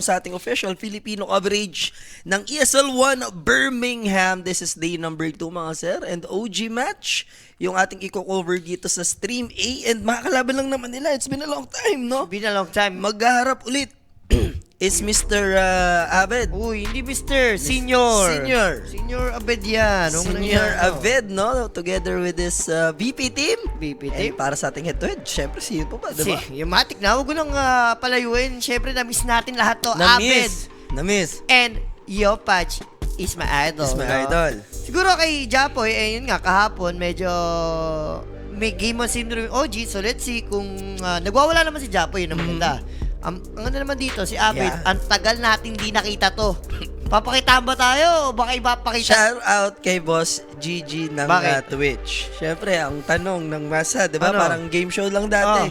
sa ating official Filipino coverage ng ESL 1 Birmingham. This is day number 2 mga sir, and OG match yung ating i-cover dito sa Stream A, and makakalaban lang naman nila. It's been a long time, no? Been a long time. Maghaharap ulit is Mr. Abed. Uy, hindi Mr. Senior. Senior Abed yan. Senior Aved, no? Together with this VP team. VP And team. para sa ating head-to-head, syempre sino pa ba, diba? Yung matik na, huwag ko nang palayuin. Siyempre, na-miss natin lahat to. Abed. Na-miss. And Yopach is my idol. Is my no? idol. Siguro kay Japoy, yun nga, kahapon, medyo may game on syndrome yung OG. So, let's see kung nagwawala naman si Japoy, yun ang maganda. Ang ano naman dito, si Abed, Yeah. ang tagal nating di nakita to. Papakitaan ba tayo? O baka ipapakita? Shout out kay Boss GG ng Bakit? Twitch. Syempre, ang tanong ng masa, 'di ba? Ano? Parang game show lang dati.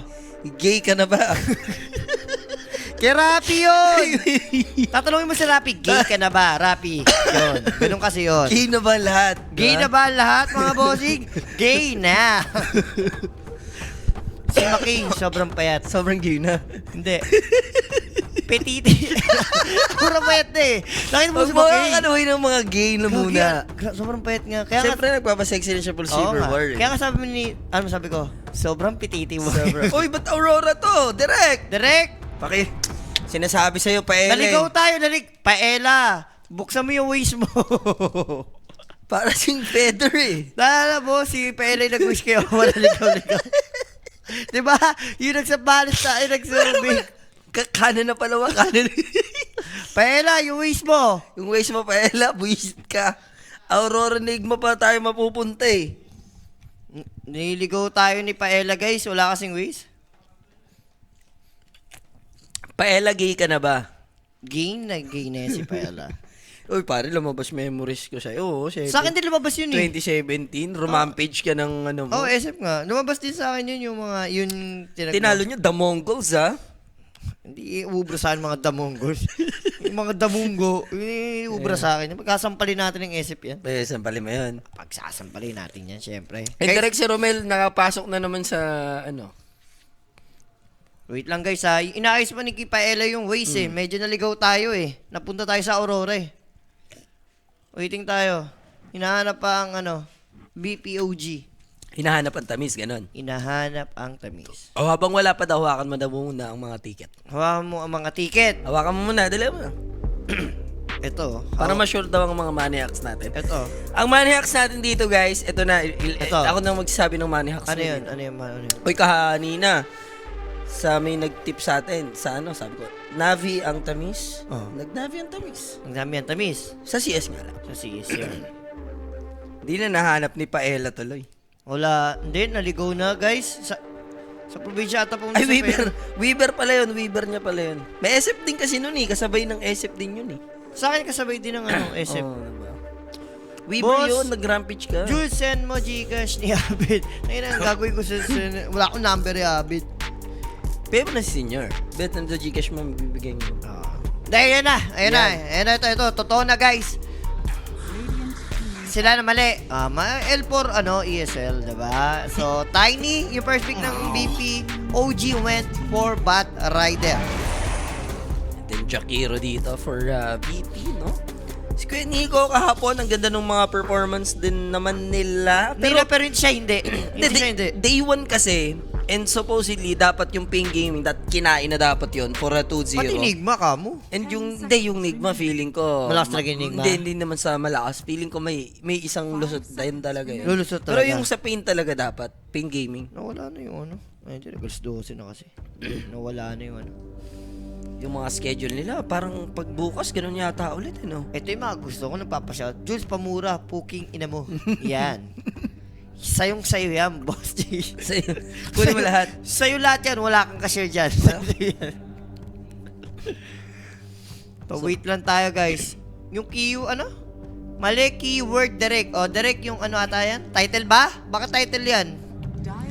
Gay ka na ba? Kay Rapi yun! Tatanungin mo si Rapi, gay ka na ba, Rapi? Yun, ganun kasi yun. Gay na ba lahat? Gay na ba lahat, mga bossing? Gay na! Si Making, sobrang payat. Sobrang gay na. Hindi. Petiti. Sobrang payat na eh. Nakita mo Huwag si mo Making. kanuhin ng mga gay na muna. Sobrang payat nga. Kaya Siyempre, nagpapasexy rin siya for Oo Silver nga. War. Kaya nga sabi ni, ano sabi ko? Sobrang petiti mo. Uy, ba't Aurora to? Direct! Direk, Sinasabi sa'yo, paele. naligaw tayo, Paela, buksan mo yung waist mo. Para sing feather eh. Naalala mo, si Paela yung nag-wish kayo, wala ligaw-ligaw. Diba? Yung nagsabalis tayo, nagsabi. Kanan na pala, kanan. Paela, yung waist mo. Yung waist mo, paela, buwisit ka. Aurora Enigma pa tayo mapupunta eh. Niligaw tayo ni Paela, guys. Wala kasing waist. Paela, gay ka na ba? Gay na yan si Paela. Uy, pare, lumabas memories ko sa'yo. Oo, Sa akin din lumabas yun eh. 2017, romampage ka ng ano mo. Oh, SF nga. Lumabas din sa akin yun yung mga, yun Tinalo nyo, the Mongols, ha? Hindi iubra sa akin mga damonggos. Yung mga damungo, iubra sa akin. Pagkasampalin natin ng SF yan. Eh, sampali mo yun. Pagsasampalin natin yan, syempre. And direct si Romel, nakapasok na naman sa, ano. Wait lang guys ha. Inaayos pa ni Paela yung waist eh. Medyo naligaw tayo eh. Napunta tayo sa Aurora eh. Waiting tayo. Hinahanap pa ang BPOG. Hinahanap ang tamis, ganon. Hinahanap ang tamis. O habang wala pa daw, hawakan mo daw muna ang mga ticket. Hawakan mo ang mga ticket. Hawakan mo muna, dali mo. Ito. Para ma-sure daw ang mga money hacks natin. Ito. Ang money hacks natin dito, guys, ito na. Ito. Ako na magsasabi ng money hacks. Ano yun? dito. Ano yun? Ano yun? Uy, kahanina, sa may nag-tip sa atin, sa sabi ko, Navi ang tamis. Oh. Nag-Navi ang tamis. Ang dami ang tamis. Sa CS nga lang. Sa CS yun. Hindi na nahanap ni Paela tuloy. Wala. Hindi, naligaw na guys. Sa probinsya ata po. Ay, Weaver pala yun. Weaver niya pala yun. May SF din kasi nun eh. Kasabay ng SF din yun eh. Sa akin kasabay din ng SF. Oh, diba? Weaver Boss, yun. Nag-rampage ka. Jules, send mo Gcash ni Abid. Ngayon ang gagawin ko wala akong number ni Abid. Pay mo na si Senior. Bet na the Gcash mo bibigyan mo. Dahil yan na. Ayan na. Ayan na. Ito. Totoo na guys. Sila na mali. L4 ESL, diba? So, Tiny, yung first pick ng BP, OG went for Bat Rider. And then Jakiro dito for VP, no? Si Kuya Nico kahapon, ang ganda ng mga performance din naman nila. Pero siya hindi. Hindi, day 1 kasi, and supposedly, dapat yung ping gaming, kinain na dapat yon for a 2-0. Pati Nigma ka mo. And yung Nigma, feeling ko... Malakas talaga yung Nigma? Hindi naman sa malakas. Feeling ko may isang lusot din talaga yun. Lulusot Pero talaga. yung sa pain talaga dapat, ping gaming. Nawala na yung Ay, hindi. Alas 12 na kasi. Nawala na yung Yung mga schedule nila, parang pagbukas, ganun yata ulit, Ito yung mga gusto ko, nagpapashout. Jules Pamura, puking ina mo. Yan. Sayong-sayo yan, boss G. Kunin mo lahat. Sa'yo lahat yan, wala kang ka-share dyan. Wait lang tayo, guys. Yung mali, keyword direct. O, direct yung ata yan? Title ba? Baka title yan.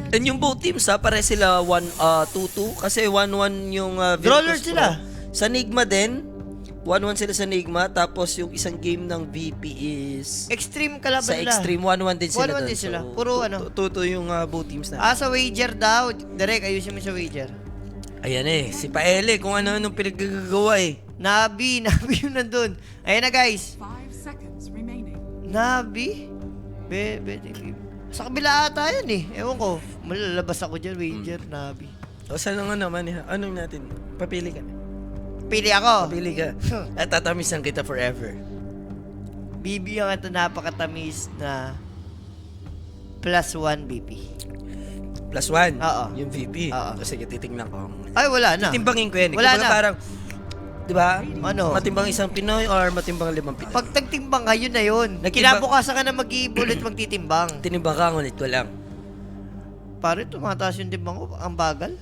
And yung both teams, pare sila 2-2. Kasi 1-1 yung Brawlers Virtus sila. Pro. Sa Nigma din, 1-1 sila sa Nigma. Tapos yung isang game ng VP is... Extreme kalaban Sa nila. Extreme, 1-1 din sila 1-1 doon. din sila. Puro 2-2 yung both teams na. Sa wager daw. Direct, ayusin mo sa wager. Ayan si Paele, kung ano-anong pinaggagawa eh. Nabi yung nandun. Ayan na guys. 5 seconds remaining. Nabi? Sa kabila ata yan eh. Ewan ko. Malalabas ako dyan, Wager, Nabi. O saan nga naman eh, anong natin? Papili ka. Pili ako. Papili ka. At tatamisan kita forever. Bibigyan ka ito napakatamis na +1 BP. +1. Oo. Yung VP. Oo. O sige, titignan ko. Ay, wala na. Titimbangin ko yan. Wala Kumbaga na. parang, di ba? Ano? Matimbang isang Pinoy or matimbang 5 Pinoy? Pag tagtimbang ka, yun na yun. Nagtimbang- Kinabukasan ka na mag-iibulit magtitimbang. Tinimbang ka, ngunit ko lang. Pare, tumataas yung timbang ko. Ang bagal.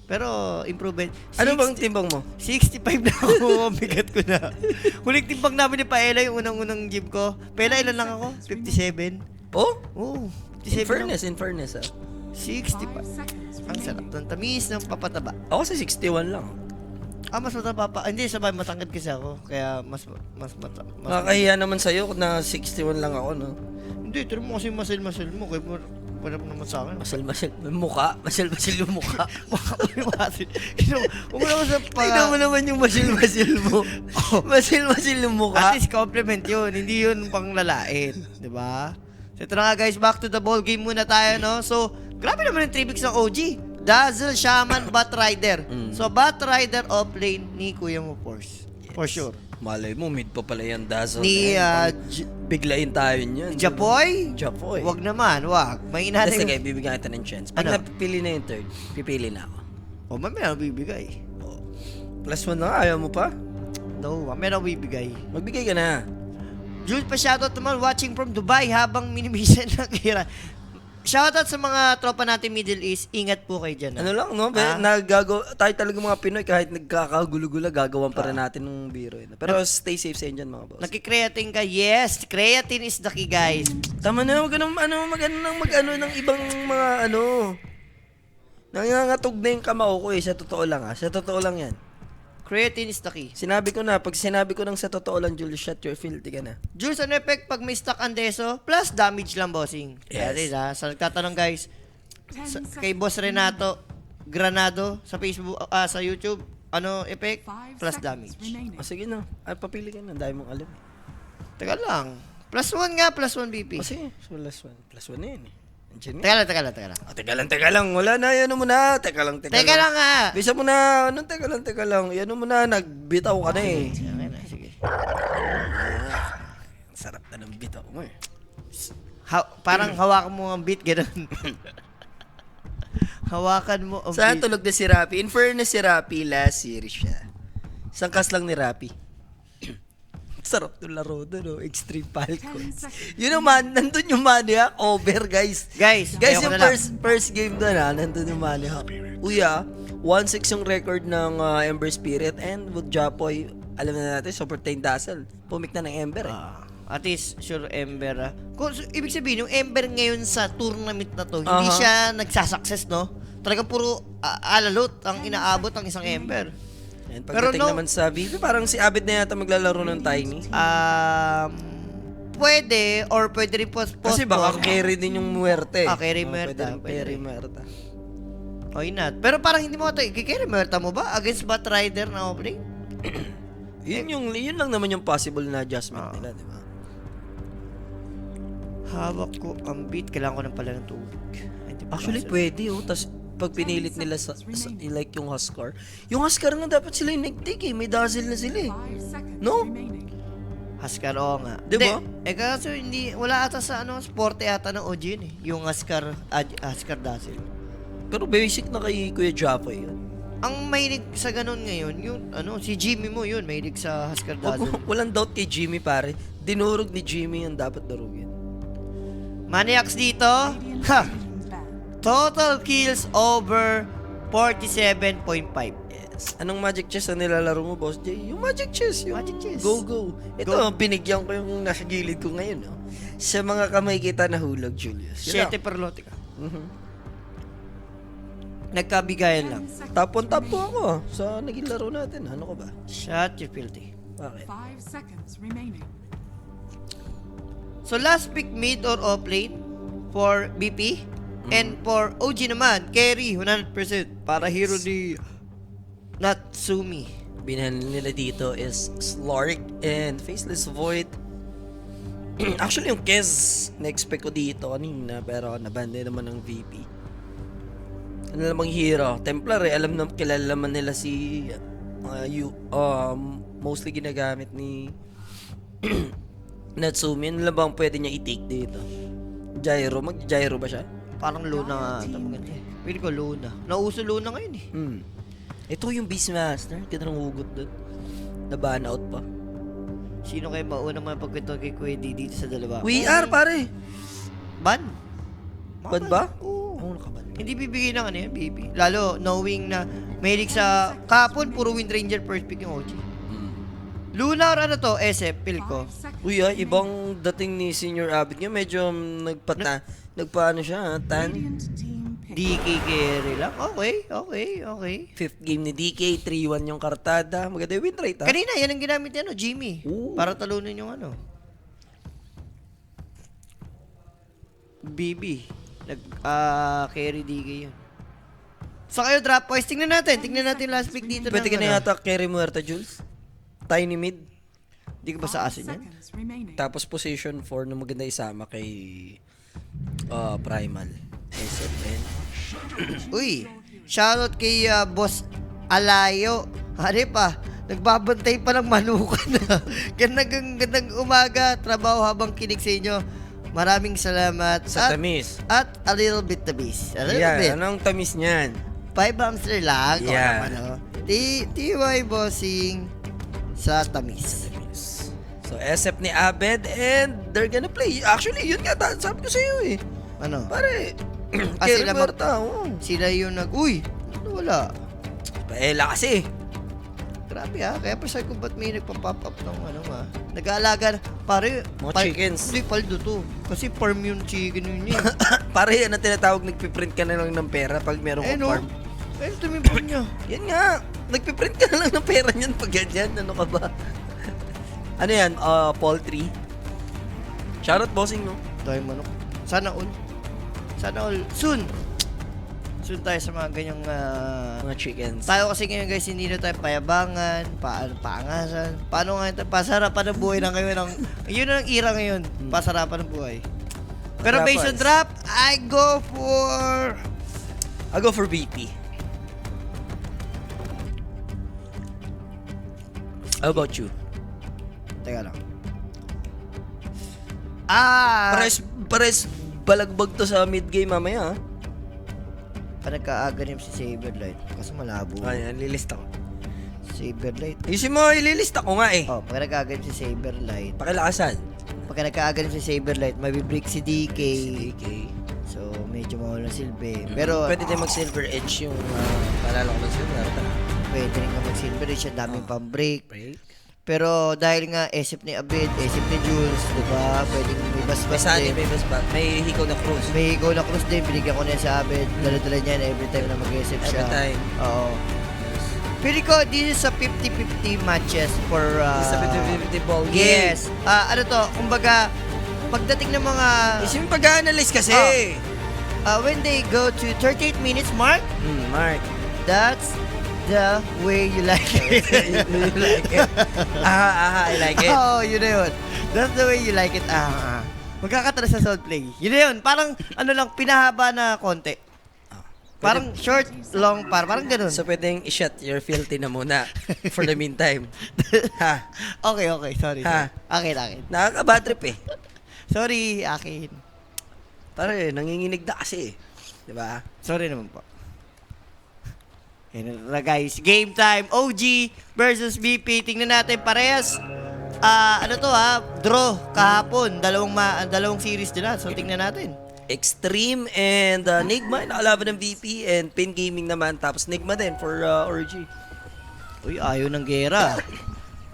Pero, improvement. Ano bang timbang mo? 65 na ako. Ang bigat ko na. Huling timbang namin ni Paela, yung unang-unang gym ko. Paela, ilan lang ako? 57. Oh? Oo. In 57 fairness ah. 65. 5 seconds Ang sarap remaining. ng tamis ng papataba. Ako sa 61 lang. Mas mataba pa. Hindi, sabay matangkad kasi ako. Kaya mas Nakakahiya naman sa'yo na 61 lang ako, no? Hindi, tira mo kasi muscle mo. Kaya wala mo naman sa akin. Masal yung mukha. Masal yung mukha. Huwag mo naman sa Tignan mo naman yung masil mo. Masil yung mukha. At least compliment yun. Hindi yun pang lalain. Diba? So ito na nga guys, back to the ball game muna tayo, no? So, grabe naman yung 3 picks ng OG. Dazzle, Shaman, Bat Rider. So, Bat Rider off lane ni Kuya mo, Force. For sure. Malay mo, mid pa pala yan, Dazzle. Ni Biglain tayo niyan. Japoy? Japoy. Wag naman, wag. May inahanap Sige, bibigyan kita ng chance. Pag Ano? napipili na yung third, pipili na ako. O, mamaya ako bibigay. +1 na nga, ayaw mo pa? No, mamaya ako bibigay. Magbigay ka na. Jules pa shoutout naman watching from Dubai habang minimisan ng kira. Shoutout sa mga tropa natin Middle East. Ingat po kayo dyan. Ano lang, no? Ah? Tayo talaga mga Pinoy, kahit nagkakagulo-gulo, gagawan pa rin natin ng biro. Pero stay safe sa inyo dyan, mga boss. Nakikreatine ka? Yes! Creatine is the key, guys. Tama na, huwag ka nang mag-ano ng ibang mga ano. Nangangatog na yung kamao ko eh. Sa totoo lang Sa totoo lang yan. Creatine is the key. Sinabi ko na, pag sinabi ko ng sa totoo lang, Julius, shut your filthy ka na. Jules, ano effect pag may stock Andeso? Plus damage lang, bossing. Yes. Yes. Sa nagtatanong, guys, 10 kay seconds Boss Renato Granado sa Facebook, sa YouTube, ano effect? 5 Plus seconds damage. remaining. O sige na, papili ka na. Dahil mong alam. Teka lang. +1 nga, +1 BP. O sige, +1 na yan eh. Andiyan Teka lang. Teka lang. Wala na, yan mo na. Teka lang. Teka lang nga. Bisa mo na. Anong teka lang. Yan mo na, nagbitaw ka na eh. Okay na, sige. Sarap na ng bitaw mo eh. Parang hawakan mo ang beat, gano'n. Hawakan mo ang Saan beat. tulog na si Rapi? In fairness, si Rapi, last series siya. Sangkas lang ni Rapi. Sarap ng laro doon, no? Extreme Falcons. 10 seconds. Yun naman, nandun yung Maniac over, guys. Guys, Guys, ayoko yung na lang. first game doon, nandun yung Maniac. Uya, 1-6 yung record ng Ember Spirit and with Japoy, alam na natin, super 10 Dazzle. Pumik na ng Ember eh. At least, sure, Ember. Ibig sabihin, yung Ember ngayon sa tournament na to, hindi siya nagsasucces, no? Talagang puro alalot ang inaabot ng isang Ember. And Pero pagdating naman sa VP, parang si Abid na yata maglalaro ng Tiny. Pwede, or pwede rin post. Kasi baka carry din yung Muerte. Carry Muerta, Pwede pwede carry rin. Muerta. Why not? Pero parang hindi mo ito, i-carry Muerta mo ba? Against Bat Rider na opening? Yun lang naman yung possible na adjustment nila, di ba? Hawak ko ang beat, kailangan ko ng pala ng tubig. Ay, di ba Actually, kasi- pwede tas pag pinilit nila sa like yung Huskar. Yung Huskar nga dapat sila yung nag-take eh. May Dazzle na sila eh. 5 seconds No? remaining. Huskar, oo nga. Di ba? Kaso hindi, wala ata sa sport ata ng OG yun eh. Yung Huskar Dazzle. Pero basic na kay Kuya Japoy yun. Ang mahilig sa ganun ngayon, yung si Jimmy mo yun, mahilig sa Huskar Dazzle. Walang doubt kay Jimmy pare. Dinurog ni Jimmy yung dapat darugin. Maniacs dito, Radiant ha! Legends banned. Total kills over 47.5. Yes. Anong Magic Chess ang nilalaro mo, Boss Jay? Yung Magic Chess. Yung Magic Chess. Go. Ito, binigyan ko yung nasa gilid ko ngayon. No? Sa mga kamay kita na hulog, Julius. Yun 7 per lote ka. Mhm. Nagkabigayan lang. 10 seconds Tapon-tapo remaining. ako sa naging laro natin. Ano ko ba? Shot you filthy. Bakit? 5 seconds remaining. So last pick mid or off lane for BP and for OG naman, carry 100% para hero ni Natsumi. Binhan nila dito is Slark and Faceless Void. Actually, yung Kez, na-expect ko dito kanina, pero nabanda naman ng VP. Ano namang hero? Templar eh, alam na, kilala naman nila si mostly ginagamit ni Natsumi. Ano lang bang pwede niya i-take dito? Gyro? Mag-gyro ba siya? Parang Luna nga ata maganda eh. Pili ko Luna. Nauso Luna ngayon eh. Ito yung Beastmaster. Ganda ng hugot doon. Na-ban out pa. Sino kayo mauna mga pagkwento kay Kuya D dito sa dalawa? We are, pare! Ban? Ban ba? Oo. Oo, nakaban. Hindi bibigay ng ano yan, baby. Lalo, knowing na mahilig sa kapon, puro Wind Ranger first pick yung OG. Luna or ano to, SF, feel ko. 5 seconds. Uy, ibang dating ni Senior Abid nga. Medyo nagpaano siya, tan. Radiant team pick. DK carry lang. Okay. Fifth game ni DK, 3-1 yung kartada. Maganda yung win rate, ha? Kanina, yan ang ginamit niya, no, Jimmy. Oo. Para talunin yung ano. BB. Carry DK yun. So kayo, drop boys. Tingnan natin last pick dito. Pwede ng, ka na yata carry Muerta, Jules. Tiny mid. Di ko ba sa 5 asin yan? seconds remaining. Tapos position 4 na maganda isama kay Primal. SFN. Uy, shoutout kay Boss Alayo. Hari pa, nagbabantay pa ng manukan. Gandang umaga, trabaho habang kinig sa inyo. Maraming salamat. Sa tamis. At a little bit tamis. A little bit. Yeah, anong tamis niyan? 5 hamster lang. Yeah. O naman, oh. TY Bossing sa tamis. So, SF ni Abed and they're gonna play. Actually, yun nga, sabi ko sa'yo eh. Ano? Pare, Sila Kerry Muerta, oo. Sila yung uy, ano wala? Paela kasi. Grabe kaya pa sabi ko ba't may nagpa-pop up ng ano nag-aalaga na, pare, Mga chickens. Hindi, paldo to. Kasi farm yung chicken yun eh. Pare, ano tinatawag, nagpiprint ka na lang ng pera pag meron kang farm. Ayun, tumipon niya. Yan nga, nagpiprint ka na lang ng pera niyan pag ganyan. Ano ka ba? Ano yan? Poultry. Shoutout bossing, no? Tayo manok. Sana all. Soon tayo sa mga ganyang Mga chickens. tayo kasi ngayon guys, hindi na tayo payabangan, paangasan. Paano nga ito? Pasarapan ng buhay na ngayon. Yun ang ira ngayon. Pasarapan ng buhay. Pero based on drop, I go for BP. How about you? Teka lang. Pares balagbag to sa mid game mamaya, ha? Nagkaaganip si Saberlight kasi malabo. Ayan, lilista ko. Saberlight. Isin mo, ililista ko nga eh. Oh, pag nagkaaganip si Saberlight, Pakilakasan. pag nagkaaganip si Saberlight, mabibreak si DK. DK. So, medyo mawala silbi. Pero, Pwede din mag-silver edge yung palalo ko ng silver. pwede rin ka mag-silver. Siya daming pang-break. Break. Pero, dahil nga, isip ni Abed, isip ni Jules, diba? Pwedeng may May basbas sunny, din. may basbat. May hikaw na cruise. May ikaw na cross din, binigyan ko na yan sa Abed. Dala-dala niya every time na mag-isip siya. Every time. Oo. Pili ko, this is a 50-50 matches for... Sa 50-50 ball game. Yes. Ano to, kumbaga, pagdating ng mga... Isin mo pag-analyze kasi. when they go to 38 minutes mark, Mark. that's the way you like it. You like it. I like it. Oh, yun na yun. That's the way you like it. Magkakatara sa sound play. Yun na yun. Parang, ano lang, pinahaba na konti. Parang short, long, parang ganun. So, pwedeng i-shut your filthy na muna for the meantime. Ha? Okay. Sorry. Ha? Akin. Nakaka-bad trip eh. Sorry, akin. Pare, nanginginig na kasi eh. Diba? Sorry naman po. Yan na guys. Game time. OG versus BP. Tingnan natin parehas. Draw kahapon. Dalawang series nila. So, tingnan natin. Extreme and Nigma, nakalaban ng VP and Pin Gaming naman. Tapos Nigma din for RG. Uy, ayaw ng gera.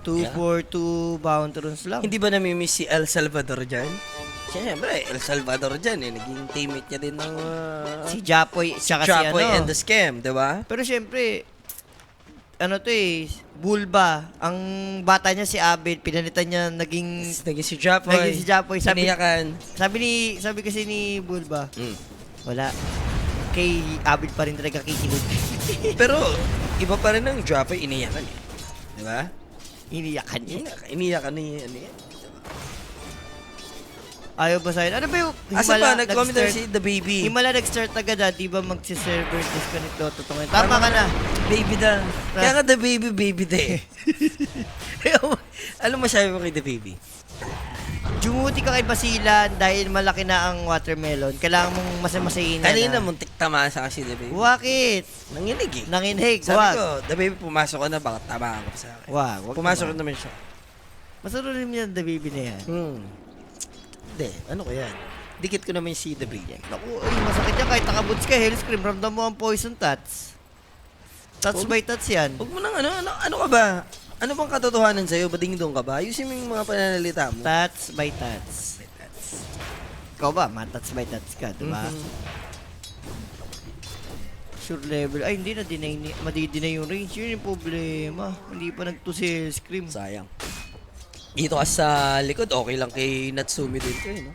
2-4-2 bouncerons lang. Hindi ba namimiss si El Salvador dyan? Siyempre, El Salvador dyan eh. Naging teammate niya din ng Si Japoy, tsaka si Chapoy ano. and the Scam, diba? Pero syempre, Bulba. Ang bata niya si Abed, pinalitan niya naging Naging si Chapoy. Naging si Chapoy. Piniyakan. sabi kasi ni Bulba, Mm. wala. Kay Abed pa rin talaga kikinig. Pero, iba pa rin ang Japo, iniyakan eh. Di ba? Iniyakan niya. Iniyakan ni ano yan. Ayaw ba sa'yo? Ano ba yung Asa Himala pa, nag-comment na nag-start? si The Baby. Himala nag-start agad di ba magsi-server disconnect daw tutungin? Tama ka na. Baby da. Kaya nga The Baby, baby da eh. Alam mo sabi mo kay The Baby? Jumuti ka kay Basilan dahil malaki na ang watermelon. Kailangan mong masamasayin na. Kanina muntik tamasa kasi The Baby. Bakit? Nanginig eh. Nanginhig. Sabi Wag. ko, The Baby, pumasok ka na, baka tamaan ka pa sa akin. Wag Pumasok naman. naman siya. Masarap rin yan, the baby na yan. Hindi, ano ko yan? Dikit ko naman si The Baby. Naku, ay, masakit yan. Kahit nakabuts ka, Hell's Cream, ramdam mo ang poison tats. Tats by tats yan. Huwag mo nang ano ka ba? Ano bang katotohanan sa'yo? Bading-dong ka ba? Ayusin mo yung mga pananalita mo. Tats by tats. Ikaw ba? Matats by tats ka, diba? Sure level. Ay, hindi na. Madidinay yung range. Yun yung problema. Hindi pa nag-to si Hell's Cream. Sayang. Dito ka sa likod, okay lang kay Natsumi din ko, no?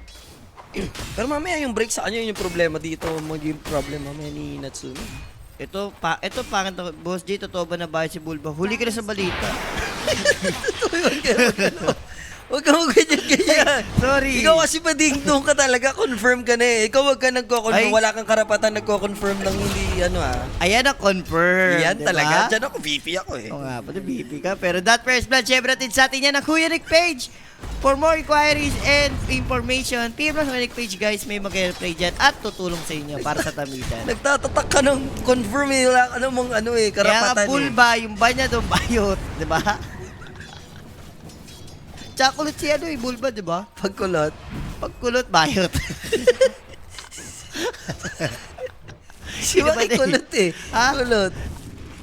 Pero mamaya yung break sa kanya, yun yung problema dito. Maging problem mamaya ni Natsumi. Ito, pangit na. Boss J, totoo ba na bayad si Bulba? Huli ka na sa balita. Huwag ka ganyan. Sorry. Ikaw kasi pa ding-dong ka talaga, confirm ka na eh. Ikaw wag ka Ay. nagko-confirm, wala kang karapatan nagko-confirm ng hindi Ayan ang confirm. Yan diba? talaga, dyan ako, VP ako eh. Oo nga, pati BP ka. Pero that first blood, syempre natin sa atin yan ang Kuya Nick page. For more inquiries and information, PM lang sa Nick page guys, may mag-play dyan at tutulong sa inyo para sa tamitan. Nagtatatak ka ng confirm eh, wala ka namang Kaya nga karapatan full eh. ba, yung ba niya doon bayot, di ba? Chocolate si ano eh, bulba, di ba? Pagkulot. Pagkulot, bayot. Si Maki kulot eh. Ha? Kulot.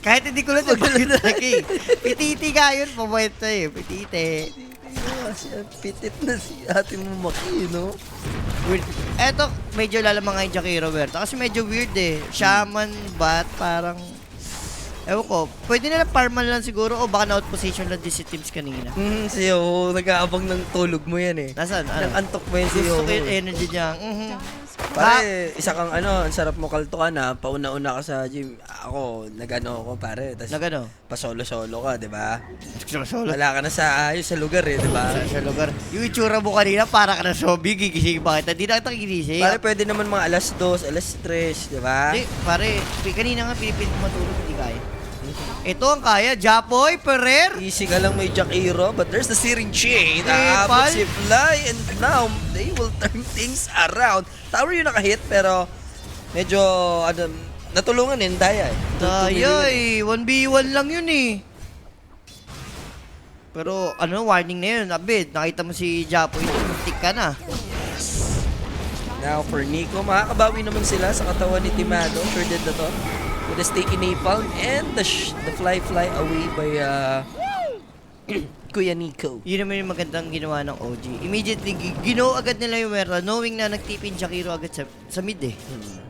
Kahit hindi kulot, yung bayot lagi. Pititi ka yun, pabayot na eh, pititi. Pitit na si ate mo Maki, no? Weird. Eto, medyo lalamang nga yung Jackie Roberto. Kasi medyo weird eh. Shaman, bat, parang... Ewan ko, pwede nila parman lang siguro o baka na-out position lang din si teams kanina. Siyo, nag-aabang ng tulog mo yan eh. Nasaan? Ano? Nag-antok mo yan siyo. Gusto ko yung energy niya. Pare, isa kang ang sarap mo kaltukan ha. Pauna-una ka sa gym. Ako, nag-ano ako pare. Tas Nagano? pa-solo-solo ka, di ba? Solo. Wala ka na sa ayos sa lugar eh, di ba? Sa lugar. Yung itsura mo kanina, para ka na zombie, gigising pa kita. Hindi na kita gigising. Pare, pwede naman mga alas 2, alas 3, di ba? Hindi, pare, kanina nga pinipilit ko matulog, hindi kaya. Ito ang kaya, Japoy Ferrer. Easy ka lang may Jakiro, but there's the Searing Chain. Tripal. Aabot si Fly, and now they will turn things around. Tower yung nakahit, pero medyo, natulungan din, Daya eh. Daya eh, 1v1 lang yun eh. Pero warning na yun, Abid. Nakita mo si Japoy, muntik ka na. Now for Nico, makakabawi naman sila sa katawan ni Timado. Sure dead na to. With a stake in napalm and the fly away by Kuya Nico. Yun naman yung magandang ginawa ng OG. Immediately, ginaw agad nila yung Werra, knowing na nagtipin Jakiro agad sa mid eh.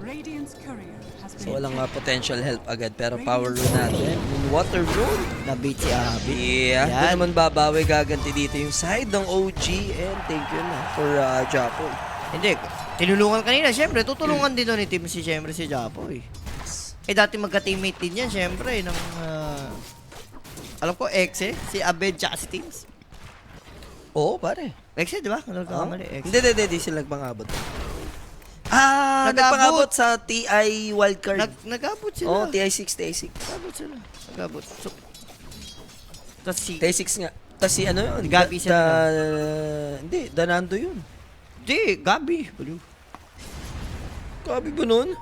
Radiant's courier has So been walang potential help agad, pero power rune natin. In water rune. Nabait si Abid. Yeah, Yan. doon naman babawi, gaganti dito yung side ng OG, and thank you na for Japoy. Hindi, tinulungan kanina. Siyempre, tutulungan din doon ni team si Japoy. Eh, dati magka-teammate din yan, siyempre, ng, alam ko, Exe, si Abed, tsaka si Teams. Oo, pare. Exe, di ba? Ano ka mali? Exe. Hindi sila nagpangabot. Nag-abot. Nagpangabot sa TI wildcard. Nag-abot sila. TI6. Nag-abot sila. Nag-abot. So, tapos si... TI6 nga. Tapos si ano yun? Gabi sila. Hindi, Danando yun. Di, Gabi. Baliw. Gabi ba nun?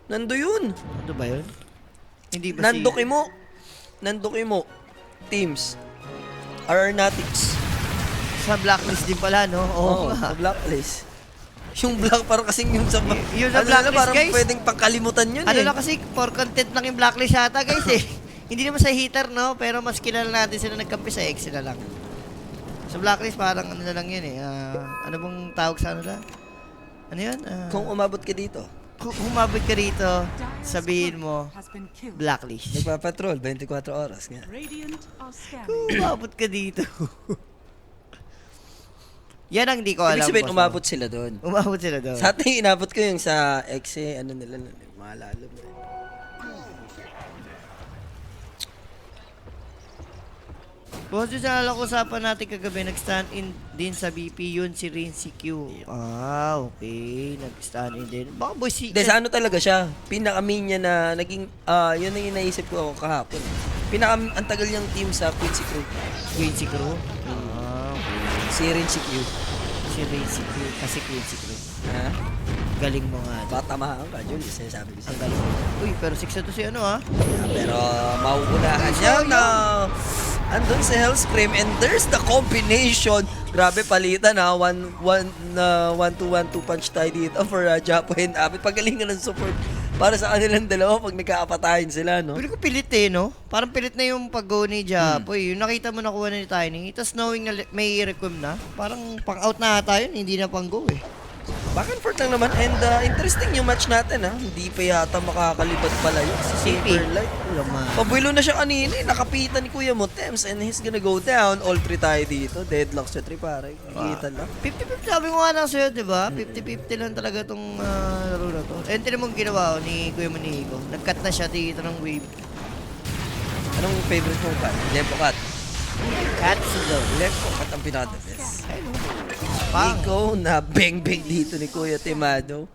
Nando yun. Ano ba yun? Hindi ba Nandoki mo. Teams. Aeronautics. Sa blacklist din pala, no? Oo nga. sa blacklist. Yung black parang kasing yung sa... Yung sa blacklist, parang guys. pwedeng pangkalimutan yun Ano eh. lang kasi, for content lang yung blacklist yata, guys eh. Hindi naman sa heater, no? Pero mas kilala natin sila nagkampi sa X na lang. Sa blacklist, parang ano na lang yun eh. Ano bang tawag sa ano lang? Ano yun? Kung umabot ka dito, Kung humabot ka rito, Dire's sabihin mo, turret has been killed. blacklist. nagpapatrol 24 oras nga. Radiant are scanning. Kung humabot ka dito. Yan ang hindi ko alam. Ibig sabihin, boss, umabot sila doon. no? Umabot sila doon. Sa atin, inabot ko yung sa X, ano nila, maalala mo. Boss, yung sa usapan natin kagabi, nag-stand in din sa BP yun si Rincy Q. Ah, okay. Nag-stand in din. Baka boy si... Hindi, sa ano talaga siya. Pinaka-main niya na naging, yun ang inaisip ko ako kahapon. Ang tagal niyang team sa Quincy Crew. Quincy Crew? Ah, okay. Si Rincy Q. Si Rincy Q. Kasi Quincy Crew. Ha? Galing mo nga. Patamahan ka, Julie. Sinasabi ko Ang sa'yo. galing mo. Uy, pero 6 na to si ano ah. Pero mauunahan niya na andun si Hellscream and there's the combination. Grabe palitan ha. 1-2-1-2 punch tayo dito for Japo and Abby. Pagalingan ng support para sa kanilang dalawa pag nagkaapatayin sila, no? Pero ko pilit eh, no? Parang pilit na yung pag-go ni Japoy. Yung nakita mo nakuha na ni Tiny, tapos knowing na may requiem na, parang pang-out na ata yun, hindi na pang-go eh. Back and forth lang naman and interesting yung match natin ha. Hindi pa yata makakalibad pala yun. Si Saberlight. Laman. Pabuelo na siya kanina eh. Nakapitan ni Kuya Motems and he's gonna go down. All 3 tayo dito. Deadlock sa 3 pare. Kita lang. 50-50 sabi ko nga lang sa'yo, di ba? 50-50 lang talaga tong laro na to. And tinan mo ang ginawa ni Kuya Manigo. Nag-cut na siya dito ng wave. Anong favorite mong cut? Lepo cut. Cut sa daw. Lepo cut ang pinaka-best. Ayun. Ikaw na bang-bang dito ni Kuya Timado.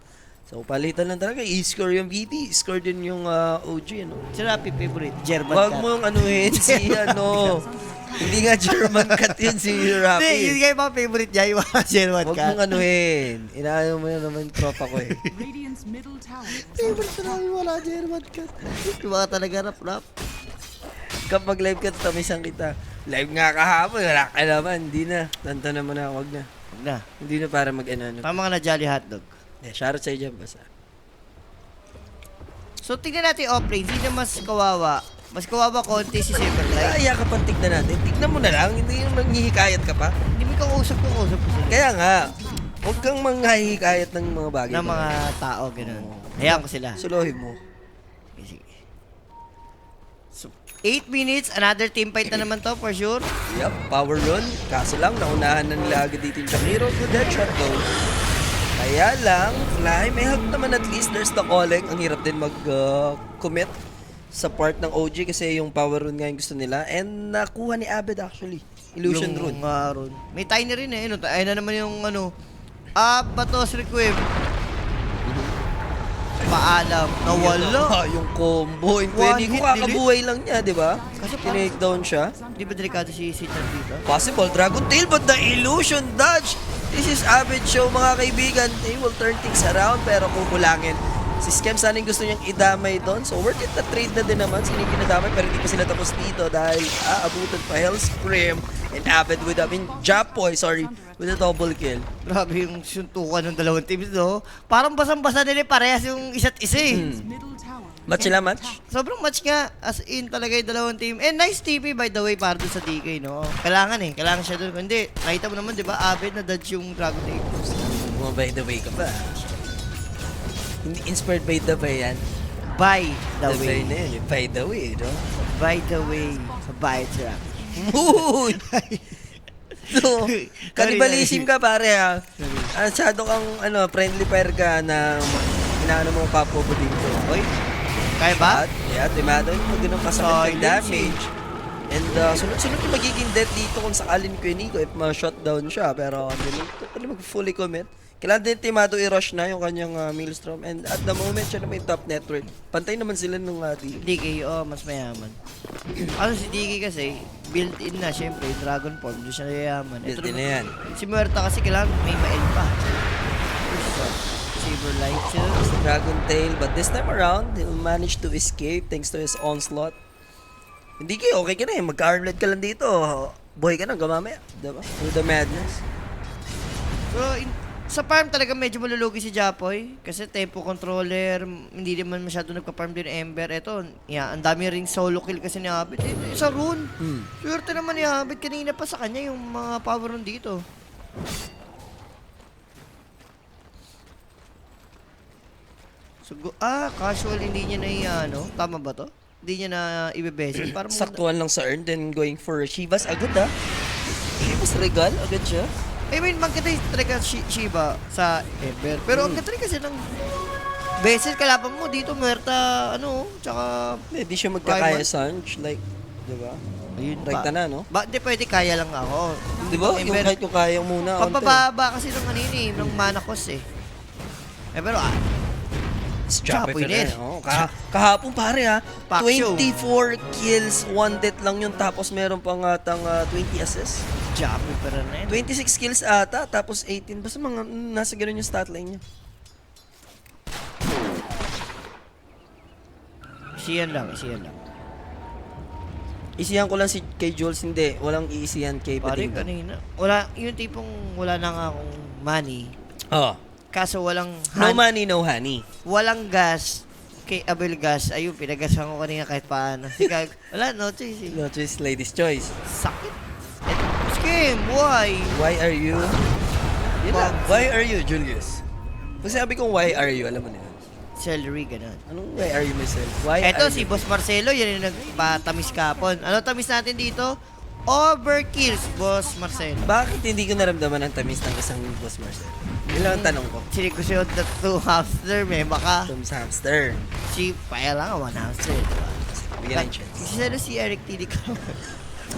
So, palitan lang talaga. I-score yung VP. I-score din yung OG, ano? Si Rapi favorite, German Huwag cut. mong anuhin si, ano. Hindi nga German cut yun si Hindi, yun Rapi. kayo mga favorite niya, yung mga German Huwag cut. mong anuhin. Inaano mo na naman tropa ko eh. Radiant's middle tower is Favorite na namin wala German cut. Yung mga talaga rap-rap. Kapag live ka, tatamisan kita. Live nga kahapon, wala ka naman. Hindi na. Tanto naman na, wag na. Huwag na. Hindi na para mag-ano. Tama ka na Jolly Hotdog. Shoutout sa'yo dyan, basta. So, tingnan natin off-lane. Sino mas kawawa? Mas kawawa konti si Silverlight. Kaya ka pang tignan natin. Tignan mo na lang. Hindi yung manghihikayat ka pa. Hindi mo kausap ko sila. Kaya nga, huwag kang manghihikayat ng mga bagay. Ng mga tao, gano'n. Hayaan ko sila. Suluhin mo. Sige, sige. So, 8 minutes, another team fight na naman to for sure. Yup, power run. Kaso lang, naunahan na nila agad dito yung Shakiro. Good headshot though. Kaya lang, Fly, may help naman at least. There's the calling. Ang hirap din mag-commit sa part ng OG kasi yung power run nga yung gusto nila. And nakuha ni Abed actually. Illusion rune. Rune. May tiny rin eh. Ayun na naman yung ano. Batos requiem. Paalam. Nawala. Yung combo. Yung One Penny ko hit kakabuhay lang niya, di ba? Kasi Tinake down siya. Di ba delikado si Sitan dito? Possible Dragon Tail, but the illusion dodge. This is Abed Show, mga kaibigan. They will turn things around, pero kukulangin. Si Scam sana yung gusto niyang idamay doon. So, worth it na trade na din naman. Sino yung pinadamay, pero hindi pa sila tapos dito dahil aabutan pa Hellscream and Abed with Japoy, with a double kill. Grabe yung suntukan ng dalawang teams, no? Parang basang-basa nila parehas yung isa't isa eh. middle tower. Match sila, match? Sobrang match nga, as in talaga yung dalawang team. And nice TP by the way para doon sa DK, no? Kailangan siya doon. Hindi, nakita mo naman, di ba, Abed na dodge yung Dragon Tail. Mga by the way ka ba? Hindi inspired by the way yan. By the way. Na yun, by the way, no? By the way. Sa By Trap. Mood! So, kanibalism ka pare ha. Masyado kang friendly fire ka na inaano mo papo ko dito. Oy, kaya ba? At, yeah, timado yung mag ganun kasakit ng Silence damage. And sunod-sunod yung magiging dead dito kung sakalin ko yun if ma-shutdown siya. Pero hindi mag-fully commit. Kailangan din Timado i-rush na yung kanyang Maelstrom. And at the moment, siya na may top network. Pantay naman sila nung DK, mas mayaman. Ano si DK kasi, built-in na, syempre, Dragon Form, doon siya nayayaman. Built-in na yan. Si Muerta kasi kailangan may ma-end pa. Saberlight siya. Dragon Tail. But this time around, he'll manage to escape thanks to his onslaught. Hindi kayo, okay ka na eh. Magka-armlet ka lang dito. Buhay ka na, gamamaya. Diba? Through the madness. So, sa farm talaga medyo malulugi si Japoy kasi tempo controller, hindi naman masyado nagpa-farm din Ember. Eto, ang dami ring solo kill kasi ni Abed. Isa rune. Swerte naman ni Abed, kanina pa sa kanya yung mga power rune dito. So, casual hindi niya na tama ba to? Hindi niya na ibe-besin. Parang Saktuan lang sa earn, then going for Shivas. Agad Shivas Regal, agad siya. I mean, maganda yung talaga Shiba sa Ember. Pero ang ganda rin kasi ng beses kalaban mo dito, Muerta, tsaka... Hindi siya magkakaya Sanj, like, di ba? Ayun Rekta na, no? Di pwede, kaya lang ako. Di ba? Yung Pero, kahit yung kaya muna. pampababa kasi ng kanina eh, ng mana cost eh. Pero Chapoy din. Oh, kahapon pare ha. Paksyo. 24 kills, 1 death lang yun. Tapos meron pang atang 20 assists. Chapoy pa rin na yun. 26 kills ata, tapos 18. Basta mga nasa ganun yung stat line niya. Isiyan lang. Isihan ko lang si kay Jules, hindi. Walang iisihan kay Pare, Badinga. kanina. Yung tipong wala na nga akong money. Oh. Kaso walang No money, no honey. walang gas. Kay Abel Gas, ayun, pinagasan ko kanina kahit paano. Wala, no choice eh. No choice, ladies' choice. Sakit. Skim, why? Why are you? Yun lang. Bob. Why are you, Julius? Pag sabi kong why are you, alam mo na yun. Celery, ganun. Anong why are you myself? Why Eto, are si you? Boss Marcelo, yan yung nagpatamis kapon. Ano tamis natin dito? Overkills, Boss Marcelo. Bakit hindi ko naramdaman ang tamis ng isang Boss Marcel? Yun lang ang tanong ko. Sinekusyon na 2 hamster, may baka. Tom's hamster. Si Paya lang, 1 hamster, diba? Bigyan ng chance. Si Eric T.D.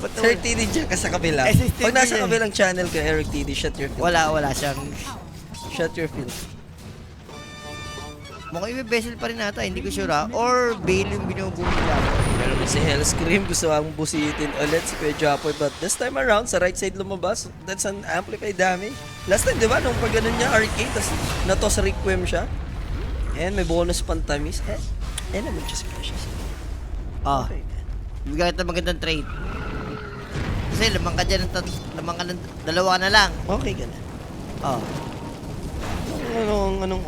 Ba't Sir TD dyan ka sa kabila. Eh, si Pag nasa TD. kabilang channel ka, Eric TD, shut your filth. wala siyang... Shut your filth. Mukhang i-vessel pa rin nata, hindi ko sure ha. Or bail yung binubuhay niya. Pero si Hellscream gusto ang busitin ulit si Kuya Japoy, but this time around, sa right side lumabas, that's an amplified damage. Last time, di ba, nung pag ganun niya, arcade, tas natos requiem siya. And may bonus pantamis. Naman siya si Precious. Ah, Okay. bigyan kita magandang trade. Kasi lamang ka dyan, lamang ka ng dalawa na lang. Okay ka na. Oh, Anong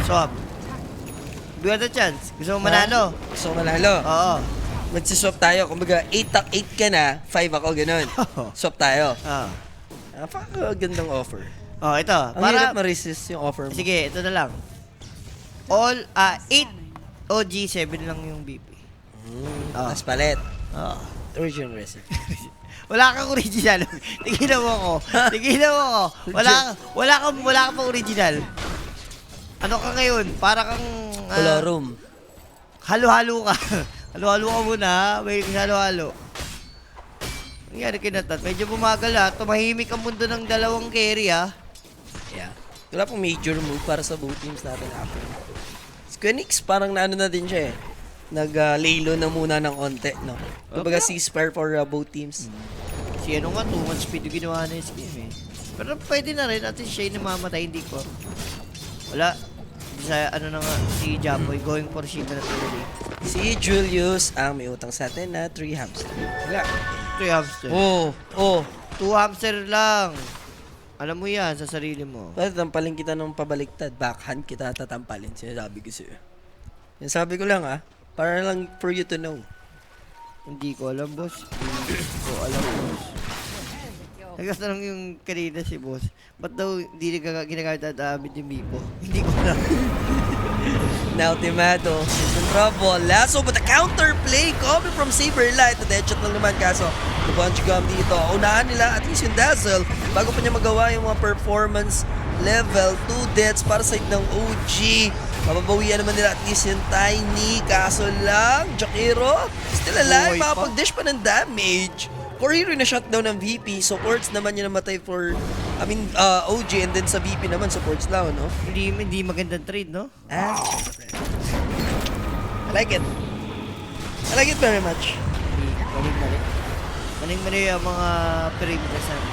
swap. Bigyan kita chance. Gusto mo manalo? Gusto ko manalo. Oo. Magsiswap tayo. Kumbaga, 8 ka na, 5 ako, ganun. Swap tayo. Oo. Napakagandang offer. Oh, ito. Ang hirap ma-resist yung offer mo. Sige, ito na lang. 8 OG, 7 lang yung BP. Mas palit. Oo. Original recipe. Wala kang original. Tigilan mo ako. Wala kang pang original. Ano ka ngayon? Para kang... Colorum. Halo-halo ka. Halo-halo ka muna, ha? May halo-halo. Nangyari kinatat. Medyo bumagal, ha? Tumahimik ang mundo ng dalawang carry, ha? Yeah. Wala pong major move para sa both teams natin after. Squenix, parang naano na din siya eh. Nag-laylo na muna ng onte, no? Kumbaga ceasefire for both teams. Si ano nga, 2-1 speed yung ginawa na yung game, eh. Pero pwede na rin natin siya yung namamatay, hindi ko. Wala. Sa ano na nga, si Japoy going for shield na early. Si Julius ang may utang sa atin na 3 hamster. Wala. 3 hamster. Oh. 2 hamster lang. Alam mo yan sa sarili mo. Pwede tampalin kita nung pabaliktad. Backhand kita tatampalin. Sinasabi ko sa'yo. Yan sabi ko lang para lang for you to know. Hindi ko alam, boss. Hindi ko alam, boss. Nagkatanong yung kanina si boss. Ba't daw hindi ginagamit na damit yung Mipo? Hindi ko alam. Now Timado is in trouble. Lasso but the counter play coming from Saberlight. The deadshot lang naman kaso the bunch gum dito. Unahan nila at least yung Dazzle bago pa niya magawa yung mga performance level 2 deaths para sa side ng OG. Mababawian naman nila at least yung Tiny. Kaso lang, Jakiro still alive. Buhay pa. Makapag-dash pa ng damage. Corriro na shutdown ng VP. Supports naman niya namatay for OG and then sa VP naman supports lang, no? Hindi magandang trade, no? I like it. I like it very much. Maling-mali ang mga perimeters natin.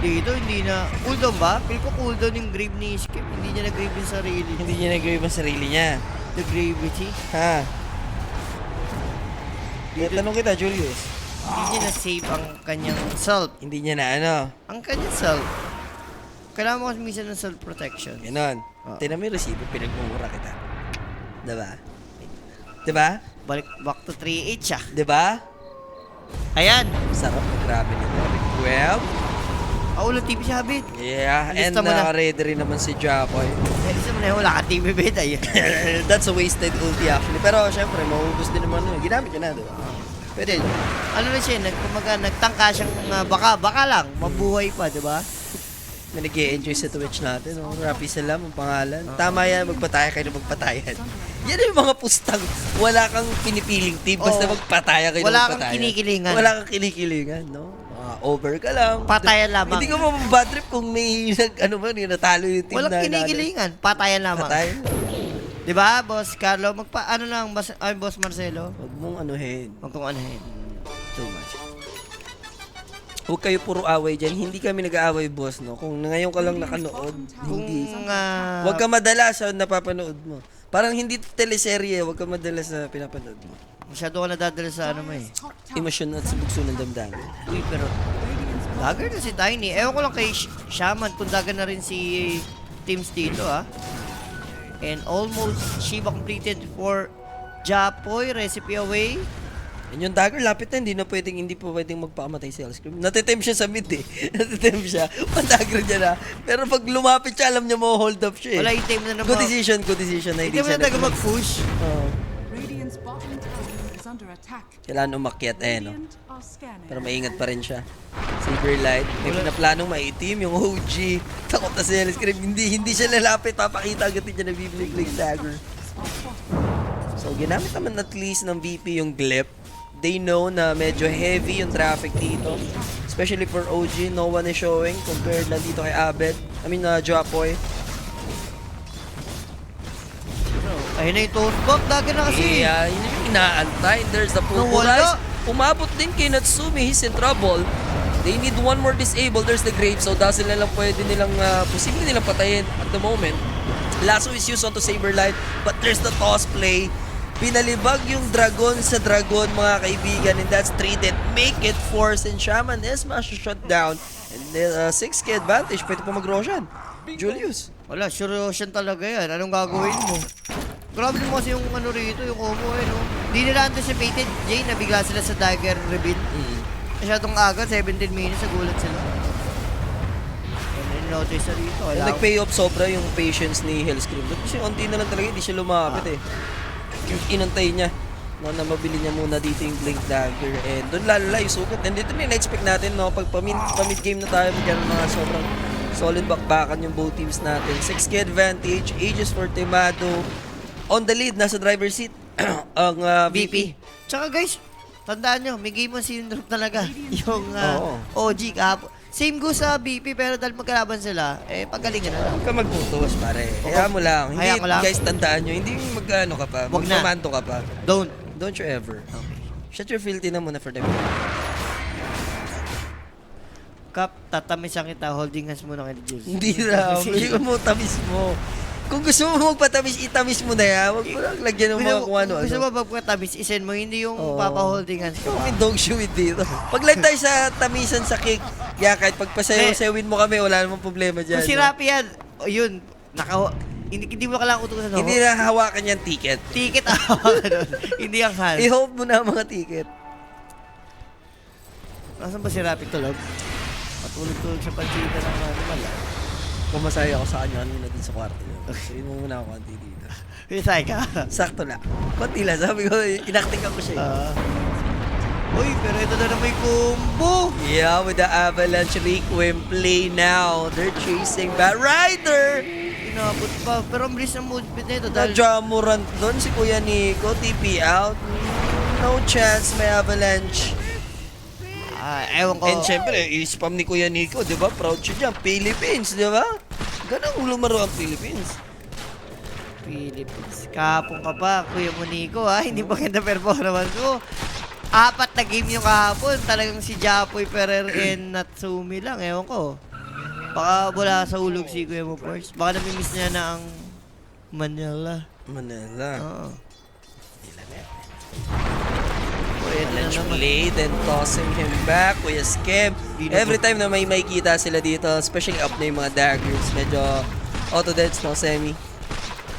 Dito, hindi na... Cooldown ba? Feel ko cooldown yung grave ni Skip. Hindi niya nag-grave yung sarili. Hindi niya nag-grave ang sarili niya. The gravity. Ha? Tanong kita, Julius. Hindi niya na-save ang kanyang self. Hindi niya na ano. Ang kanyang self. Kailangan mo kasi minsan ng self-protection. Ganon. Oo. Tingnan mo yung resibo, pinagmumura kita. Diba? Diba? Balik back to 3H ah. Diba? Ayan! Sarap. Grabe nito. Well, Ulo TV siya, habit. yeah. And Lista mo na. naka-ready rin naman si Japoy. Kasi mo na wala ka TV bed ay. That's a wasted ulti actually. Pero syempre, maubos din naman yun. Ginamit yun na, diba? Pwede. Ano na siya, nagtangka siyang baka lang, mabuhay pa, di ba? Na nag-i-enjoy sa Twitch natin. No? Rapi Salam ang pangalan. Tama yan, magpataya kayo na magpatayan. Yan yung mga pustang wala kang pinipiling team. Basta Oo. magpataya kayo Wala ng kang magpataya. kinikilingan. Wala kang kinikilingan, no? Over ka lang. Patayan lamang. Hindi ka mababad trip kung may natalo yung team Walang na kinikilingan. Patayan lamang. Patayan. Di ba, Boss Carlo? Ano lang, Boss Marcelo? Huwag mong anuhin. Huwag kong anuhin. Too much. Huwag kayo puro away dyan. Hindi kami nag-aaway, boss, no? Kung ngayon ka lang nakanood, Kung, hindi. ah, Huwag ka madala sa napapanood mo. Parang hindi teleserye, huwag ka madala sa pinapanood mo. masyado ka nadadala sa ano mo eh. Top tower Emosyon at bugso ng damdamin. Uy, pero dagger na si Tiny. Ewan ko lang kay Shaman kung dagger na rin si Teams dito, ah. And almost Shiba completed for Japoy. Recipe away. Yan yung dagger, lapit na, hindi po pwedeng magpakamatay si Hellscream. Natitem siya sa mid eh. Natitem siya. Pandagger niya na. Pero pag lumapit siya, alam niya mo hold up siya eh. Wala yung team na Good decision na Hindi mo na taga mag-push. Oo. Radiant's bottom tower is under attack. Kailangan umakyat eh, no? Radiant are scanning. Pero maingat pa rin siya. Saberlight. May pinaplanong maitim yung OG. Takot na si Hellscream. Hindi siya lalapit. Papakita agad niya na bibig dagger. So, ginamit naman at least ng VP yung Glip. They know na medyo heavy yung traffic dito. Especially for OG. No one is showing compared na dito kay Abed. Joapoy. Ayun na yung toastbox. Dagger na kasi. Kaya yun yung inaantay. There's the Nawala. pulverize. Umabot din kay Natsumi. He's in trouble. They need one more disable. There's the grave. So Dazzle na lang pwede nilang, posible nilang patayin at the moment. Lasso is used onto Saberlight. But there's the toss play. Pinalibag yung dragon sa dragon, mga kaibigan. And that's 3 that make it force. And Shaman is shut down. And 6k advantage. Pwede pa mag-Roshan. Julius. Wala, sure Ocean talaga yan. Anong gagawin mo? Grabe naman kasi yung ano rito, yung combo eh, no? Di nila anticipated, Jay, na bigla sila sa dagger reveal. Masyadong aga, 17 minutes, nagulat sila. And notice na rito. And nag-pay off sobra yung patience ni Hellscream. Kasi unti na lang talaga, hindi siya lumapit eh. Inantay niya na mabili niya muna dito yung Blink Dagger. And doon lalala yung sukat. And dito na yung expect natin, no? Pag pa-mid game na tayo, magkaroon mga sobrang solid bakbakan yung both teams natin. 6k advantage, Aegis for Temado. On the lead, nasa driver's seat ang VP. Tsaka guys, tandaan nyo, may game on syndrome talaga. Yung Oo. OG kahapon. Same goes sa BP, pero dahil magkalaban sila, eh, pagalingan na lang. Huwag ka magputos, pare. Hayaan mo lang. Hindi, Hayaan ko lang. guys, tandaan nyo. Hindi mag-ano ka pa. Wag na. Magmamando ka pa. Don't. Don't you ever. Okay. Shut your filthy na muna for them. Kap, tatamisan kita, holding hands muna kay Jules. Hindi na. Hindi mo tamis mo. Kung gusto mo magpatamis, itamis mo na yan. Huwag mo lang lagyan ng mga kung ano. Gusto mo pagkatamis, isend mo, hindi yung Oo. papa-holding hands ko. May dog show dito. Pag live tayo sa tamisan sa cake, kaya kahit pagpasayaw-sewin mo kami, wala namang problema dyan. Kung si Rapi yan, o yun, hindi mo kailangan utusan. Hindi na hawakan yung ticket. Ticket ako. Hindi ang hands. I-hold mo na ang mga ticket. Nasaan ba si Rapi tulog? Patulog-tulog sa pansita ng ano mala. Pumasaya ako sa kanya kanina din sa kwarto niya. Sabihin mo muna ako konti dito. Isay ka. Sakto lang. Konti lang. Sabi ko, inacting ako siya. Uy, pero ito na may combo. Yeah, with the Avalanche Requiem play now. They're chasing Bat Rider. Inabot pa. Pero ang bilis ng move speed na ito. Dahil Najamurant doon si Kuya Nico. TP out. No chance may Avalanche. ewan ko. And syempre, i-spam ni Kuya Nico, di ba? Proud siya dyan. Philippines, di ba? Ganang lumaro ang Philippines. Philippines. Kapong ka pa, Kuya Monico, ha? Hindi ba ganda performance mo? 4 na game yung kahapon. Talagang si Japoy Ferrer and Natsumi lang. Ewan ko. Baka wala sa ulog si Kuya mo first. Baka namimiss niya na ang Manila. Manila. Oo. Avalanche play, then tossing him back. Kuya Skem. Every time na may makikita sila dito, especially up na yung mga daggers, medyo auto-deads, no, semi.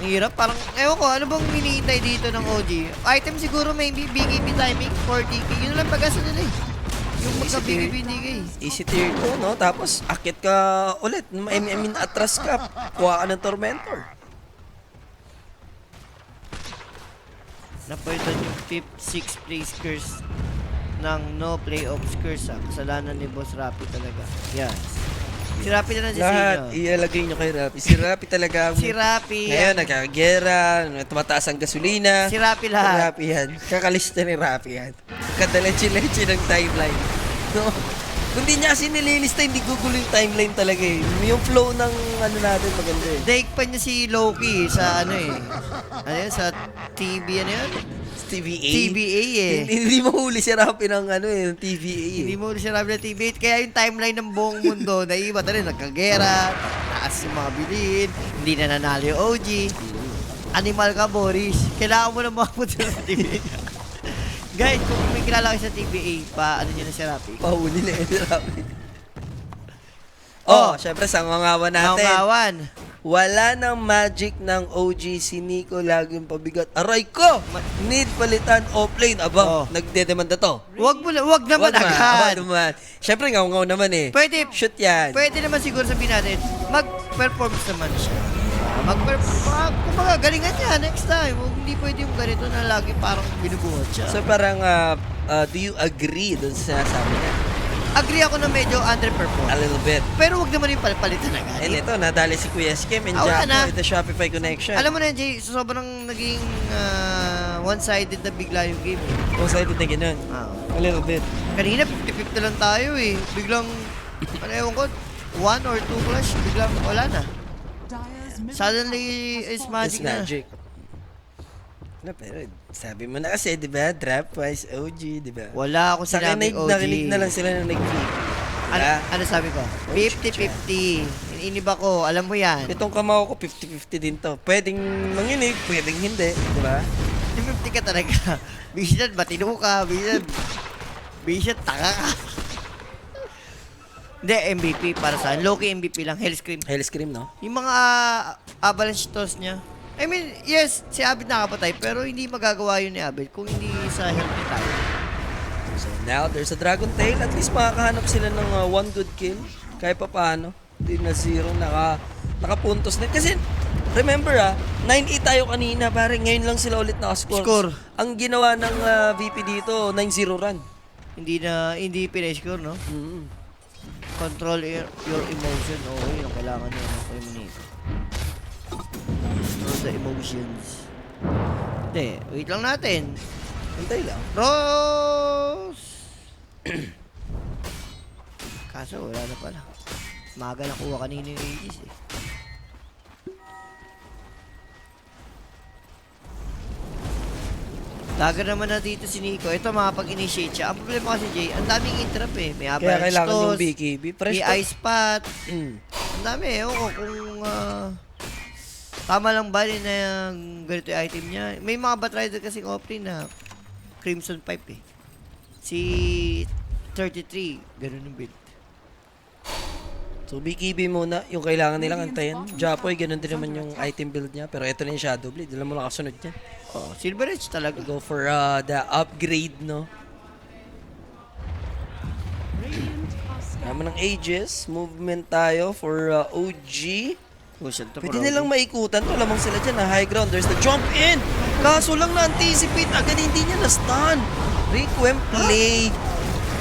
Ang hirap. Parang, ewan ko, ano bang hinihintay dito ng OG? Item siguro maybe BKB timing for TP. Yun lang pag-asa nila eh. Yung magka-BKB hindi kayo eh. Easy tier 2, no? Tapos, akit ka ulit. I mean, atras ka. Kuha ka ng Tormentor. Napalitan yung 6th place curse ng no playoffs curse, ha. Kasalanan ni Boss Rappi talaga. Yes. Si Rapi na lang si Lahat, Sino. ialagay nyo kay Rapi. Si Rapi talaga ang... Si Rapi. Ngayon, nagkakagera, tumataas ang gasolina. Si Rapi Si lahat. Rapi yan. Kakalista ni Rapi yan. Kadaleche-leche ng timeline. No? Kung di niya kasi nililista, hindi gugulo yung timeline talaga eh. Yung flow ng ano natin maganda eh. Daig pa niya si Loki sa ano eh. Ano yun? Sa TV, ano yun? TVA. TVA eh. Hindi mahuli si Rapi ng ano eh, ng TVA eh. Hindi mo siya Rapi na TV. Kaya yung timeline ng buong mundo, naiba na rin. Nagkagera, taas yung mga bilhin, hindi na nanalo yung OG. Animal ka, Boris. Kailangan mo na makapunta sa TV. Guys, kung may kilala kayo sa TVA, ano nyo na si Rapi? Pahuli na yun si Rapi. Oh, syempre sa ngangawan natin. Nangawan. Wala nang magic ng OG, si Nico laging pabigat. Aray ko! Need palitan offlane. Aba, Oh. nagdedemanda to. Wag naman agad. Naman. Syempre, ngaw naman eh. Pwede, Shoot yan. pwede naman siguro sabihin natin, mag-performance naman siya. Kumbaga, galingan niya next time. Huwag hindi pwede yung ganito na lagi parang binubuhat siya. So parang, do you agree dun sa sinasabi niya? Agree ako na medyo A underperform. little bit. Pero wag naman yung palitan agad. And ito, nadali si Kuya Skim and Wala Jaco na. with the Shopify connection. Alam mo na, Jay, sobrang naging one-sided na bigla yung game. Kung sa'yo na ganun. A little bit. Kanina, 50-50 lang tayo eh. Biglang, ewan ko, 1 or 2 clash, biglang wala na. Dyer's middle Suddenly, tower it's has magic It's na. magic. No, pero sabi mo na kasi, di ba? Trap-wise OG, di ba? Wala ako Sa akin, sinabing OG. nakinig na lang sila na nag-flip. Ano sabi ko? 50-50. Iniba ko, alam mo yan. Itong kamao ko, 50-50 din to. Pwedeng manginig, pwedeng hindi, di ba? 50 ka talaga. Bisan, matino ka. Bisan, taka ka. Hindi, MVP para sa Loki MVP lang, Hellscream. Hell Scream, no? Yung mga avalanche toss niya. I mean, yes, si Abid nakapatay, pero hindi magagawa yun ni Abid kung hindi sa health ni tayo. So now, there's a Dragon Tail. At least makakahanap sila ng one good kill. Kahit pa paano. Hindi na zero, nakapuntos na. Kasi, remember 9-8 tayo kanina. Pare, ngayon lang sila ulit nakascore. Score. Ang ginawa ng VP dito, 9-0 run. Hindi pinay-score, no? Control your emotion. Oo, yun ang kailangan nyo. Control the emotions. Hindi, wait lang natin. Antay lang. Rose! Kaso wala na pala. Maga nakuha kanina yung Aegis eh. Dagger naman na dito si Nico. Ito makapag-initiate siya. Ang problema kasi Jay, ang daming interrupt eh. May Kaya avalanche kailangan yung toss, BKB. Fresh may to. ice pot. Mm. Ang dami eh. Oo, kung tama lang ba rin na yung ganito yung item niya. May mga Batrider kasing offlane na Crimson Pipe eh. Si 33, ganun yung build. So BKB muna, yung kailangan nilang antayin. Japoy, ganun din naman yung item build niya. Pero ito na yung Shadow Blade. Alam mo lang kasunod niya. Oh, Silver Edge talaga. Go for the upgrade, no? Naman ng Aegis. Movement tayo for OG. Pwede nilang maikutan to. Lamang sila dyan na high ground. There's the jump in. Kaso lang na-anticipate. Agad hindi niya na-stun. Requiem play.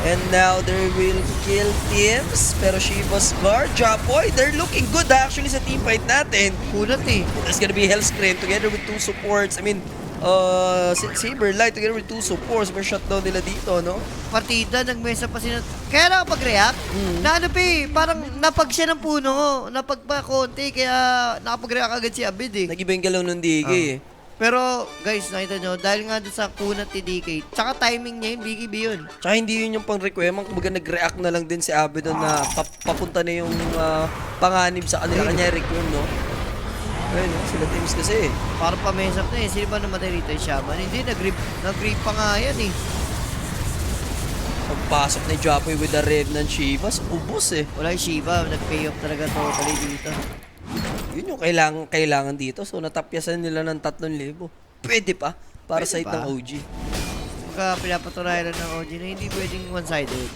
And now they will kill teams. Pero Shiva's guard, Japoy, they're looking good actually sa team fight natin. Kulat eh. There's gonna be Hellscream together with two supports. I mean, Saberlight together with two supports. May shutdown nila dito, no? Partida, nagmesa pa sila. Kaya nakapag-react, na ano pa eh, parang napag siya ng puno. Napag pa konti, kaya nakapag-react agad si Abid eh. Nag-iba yung galaw ng DK eh. Pero guys, nakita nyo, dahil nga doon sa kunat ni DK, tsaka timing niya yun, BKB yun. Tsaka hindi yun yung pang-requiem. Kumbaga nag-react na lang din si Abid doon na papunta na yung panganib sa kanila. Kanya requiem, no? Ayun, no? Sila teams kasi eh. Parang pamesap na eh. Sino ba namatay rito yung Shaman? Hindi, nag-grip pa nga yan eh. Pagpasok ni Japoy with the Revenant Shivas, ubos eh. Wala yung Shiva, nag-pay off talaga totally dito. Yun yung kailangan dito. So natapyasan nila ng 3,000. Pwede pa. Para Pwede sa side pa. ng OG. Pagka pinapatunayan lang ng OG na hindi pwedeng one-sided.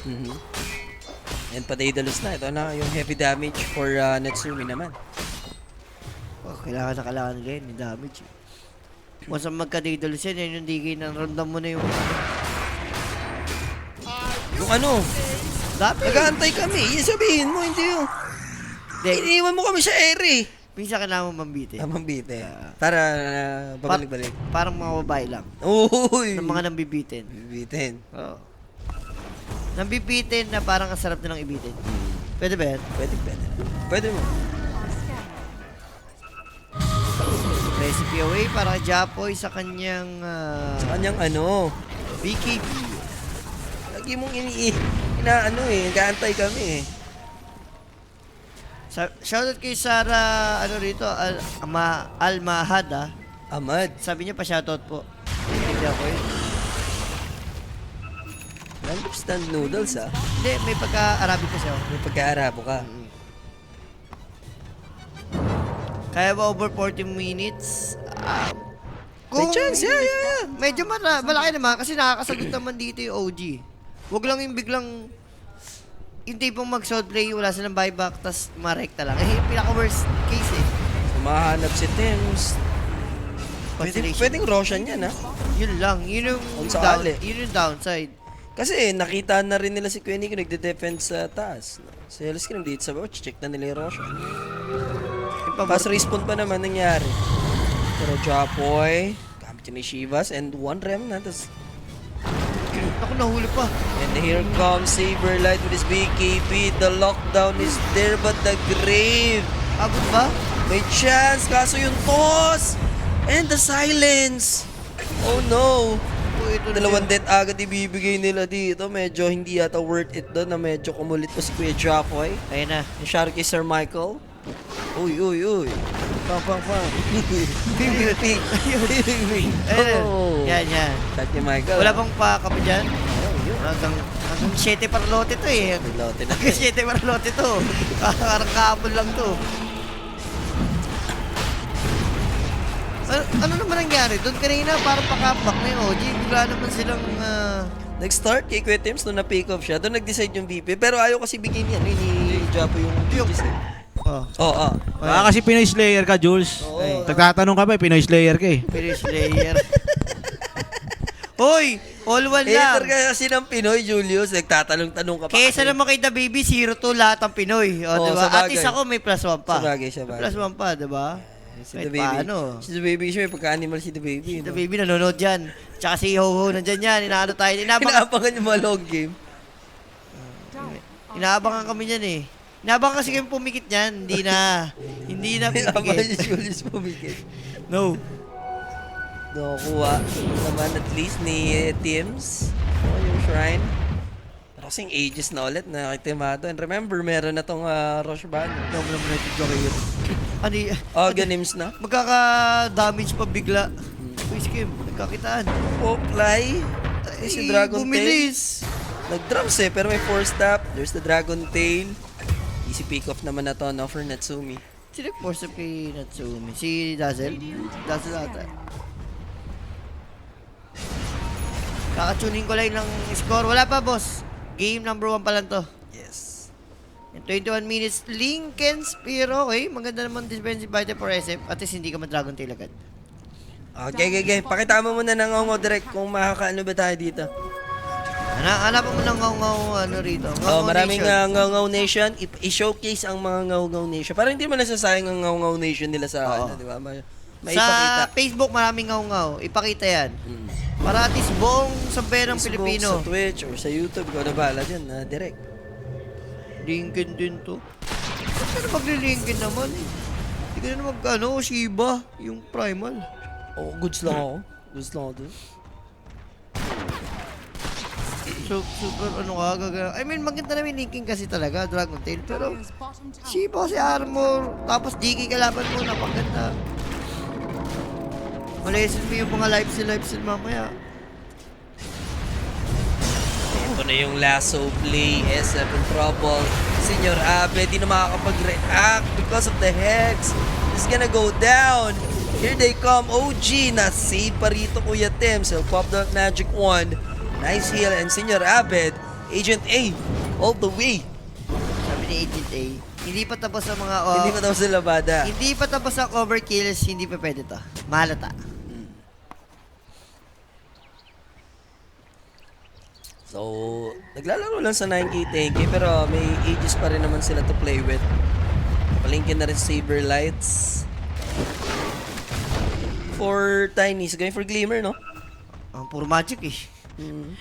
And Daedalus na. Ito na yung heavy damage for Natsumi naman. Oh, kailangan nila yun, yung damage eh. Once magka-Daedalus yan, yan yung digay ng ramdam mo na yung Yung ano, dami. nag-aantay kami. Sabihin mo, hindi yung... Iniwan mo kami sa ere. Minsan kailangan mo mambitin. Tamang bite. Para babalik-balik. Parang mga babae lang. Uy! Ng mga nambibitin. Bitin. Oo. Nambibitin na parang ang sarap nilang ibitin. Pwede ba yan? Pwede, pwede. Pwede mo. Are scanning. Recipe away para kay Japoy sa kanyang Sa kanyang ano, BKB. lagi mong inaano eh, nag-aantay kami eh. Shoutout kay Sarah, ano rito, Al-Mahad, ah. Ahmad. Sabi niya pa shoutout po. Hindi ako eh. Instant noodles ah. Hindi, may pagka-Arabic kasi ako. May pagka-Arabo ka. Kaya ba over 40 minutes? May chance, yeah. Medyo malaki naman kasi nakakasagot naman dito yung OG. Huwag lang yung biglang yung tipong mag-shot play, wala silang buyback, tas marekta lang. Eh, yung pinaka-worst case eh. Mahanap si Tims. Constellation. Pwedeng Roshan yan ah. Yun lang. Yun yung, Kung sakali. yun yung downside. Kasi nakita na rin nila si Queenie kung nagde-defend sa taas. Si Heliski nandito sa bawah, check na nila yung Roshan. Fast respawn pa naman nangyari. Pero Japoy, gamit yun ni Shivas, and one rem na. Tas, Ako nahuli pa. and here comes Saberlight with his BKB. The lockdown is there, but the grave. Abot ba? May chance, kaso yung toss. And the silence. Oh no. Oh, ito na Dalawang death agad ibibigay nila dito. Medyo hindi yata worth it doon na medyo kumulit pa si Kuya Japoy. Ayun na. Yung Sharky Sir Michael. Uy. Pang. Ping. Ayun. Oh. Yan. Sharky Michael. Wala bang pa dyan? Oh, yun. Hanggang 7 parlote to eh. Naglote na. Hanggang 7 parlote to. Parang kahapon lang to. Ano naman nangyari? Doon kanina parang pakapbak na yung OG. Bigla naman silang... Nag-start kay Kuya Tims nung na-pick off siya. Doon nag-decide yung VP. Pero ayaw kasi bigyan yan ni Japo yung VPs eh. Oh, Oo. Baka kasi Pinoy Slayer ka, Jules. Oo. Nagtatanong ka ba, Pinoy Slayer ka eh. finish layer. Hoy! All one Hater lang. ka kasi ng Pinoy, Julius. Nagtatanong-tanong ka pa. Kesa kasi. naman kay The Baby, 0-2 lahat ang Pinoy. O, Oo, diba? sabagay. At least ako may plus 1 pa. Sabagay. May plus 1 pa, diba? Si Kahit The Baby. paano. Si The Baby siya, may pagka-animal si The Baby. The no? Baby nanonood dyan. Tsaka si Ho-Ho nandyan yan. Inaano tayo. Inaabangan yung mga long game. Inaabangan kami yan eh. Inaabangan kasi kami pumikit yan. Hindi na Inaabangan pipigit. si Julius pumikit. No. Nakukuha naman at least ni Tims. Yung shrine. Pero kasing ages na ulit na kitimado. And remember, meron na tong Rush Ban. Dami naman natin joke yun. Ano y- Ganims na. Magkaka-damage pa bigla. Uy, Skim, nagkakitaan. Poply. Ay, Si Dragon bumilis. Tail. Nag-drums eh, pero may 4-stop. There's the Dragon Tail. Easy pick-off naman na to, no, for Natsumi. Sino force up kay Natsumi? Si Dazzle? Dazzle ata. Kakatuning ko lang ng score. Wala pa, boss. Game number 1 pa lang to. Yes. In 21 minutes, Lincoln Spear. Okay, maganda naman defensive item for SF. At least hindi ka ma-Dragon Tail agad. Okay. Pakita mo muna ng Ngongo direct kung makakaano ba tayo dito. Hanapan mo ng ngaw ano rito. Ngaw Maraming Nation. Ngongo Nation. I-showcase ang mga Ngongo Nation. Para hindi mo nasasayang ang Ngongo Nation nila sa, Oo. ano, di ba? Sa Maipakita. Facebook, maraming ngaw. Ipakita yan. Mm. Para at least buong sambayan ng Facebook, Pilipino. Sa Twitch or sa YouTube. Ikaw na bahala dyan, direct. Lincoln din to. Ba't ka na magli-Lincoln naman? Hindi ka na Shiba, yung primal. Oh, goods lang ako. Goods lang ako dun. So, super I mean, maganda naman Lincoln kasi talaga, Dragon Tail. Pero, Dire's bottom tower Shiba si armor. Tapos, DK kalaban mo, napaganda. Malesin mo yung mga live steal mamaya. Ito na yung lasso play. SF in trouble. Senyor Abe, di na makakapag-react because of the hex. It's gonna go down. Here they come. OG na save pa rito, Kuya Tims. He'll pop the magic wand. Nice heal. And Senyor Abed, Agent A, all the way. Sabi ni Agent A, hindi pa tapos ang mga... Hindi pa tapos sa labada. Hindi pa tapos ang overkills, hindi pa pwede to. Malata. So, naglalaro lang sa 9K, 10K, pero may ages pa rin naman sila to play with. Palingkin na rin Saber Lights. For Tiny, going for Glimmer, no? Ang puro magic eh. Mm.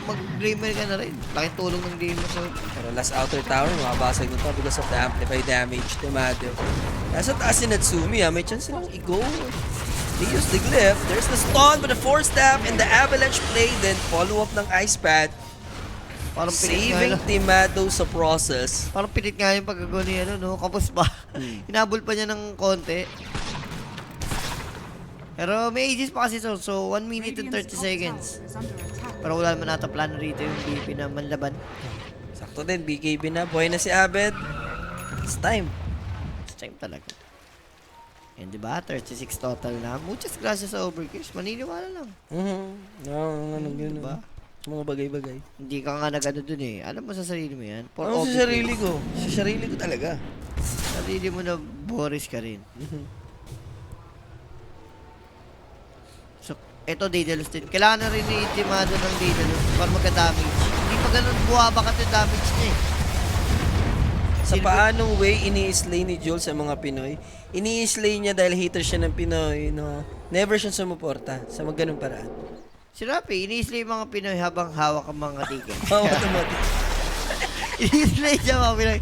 Mag-glimmer ka na rin. Laking tulong ng glimmer sa... Pero last outer tower, makabasag nito because of the amplified damage. Timado. Nasa taas si Natsumi, may chance silang i-go. They use the glyph. There's the stun, but the force tap and the avalanche play. Then follow up ng ice pad. Parang pilit nga Saving yun. Timado sa process. Parang pilit nga yung pagkagawa ni ano, no? Kapos pa. Hinabol pa niya ng konti. Pero may ages pa kasi so 1 minute and 30 seconds. Is under attack. Pero wala naman ata plano rito yung BP na manlaban. Sakto din, BKB na. Buhay na si Abed. It's time. It's time talaga. And diba, 36 total na. Muchas gracias sa overkills. Maniniwala lang. Anong gano'n Diba? Sa mga bagay-bagay. Hindi ka nga nag-ano dun eh. Alam mo sa sarili mo yan. For Ano overkill. sa sarili ko? Sa sarili ko talaga. Sarili mo na Boris ka rin. So, eto Daedalus din. Kailangan na rin itimado ng Daedalus para magka-damage. Hindi pa ganun buwabakat yung damage niya eh. Sa paanong way ini-slay ni Jules sa mga Pinoy? Ini-slay niya dahil hater siya ng Pinoy, no? Never siya sumuporta sa mga ganung paraan. Si Rapi, ini-slay yung mga Pinoy habang hawak ang mga ticket. Automatic. ini-slay siya mga Pinoy.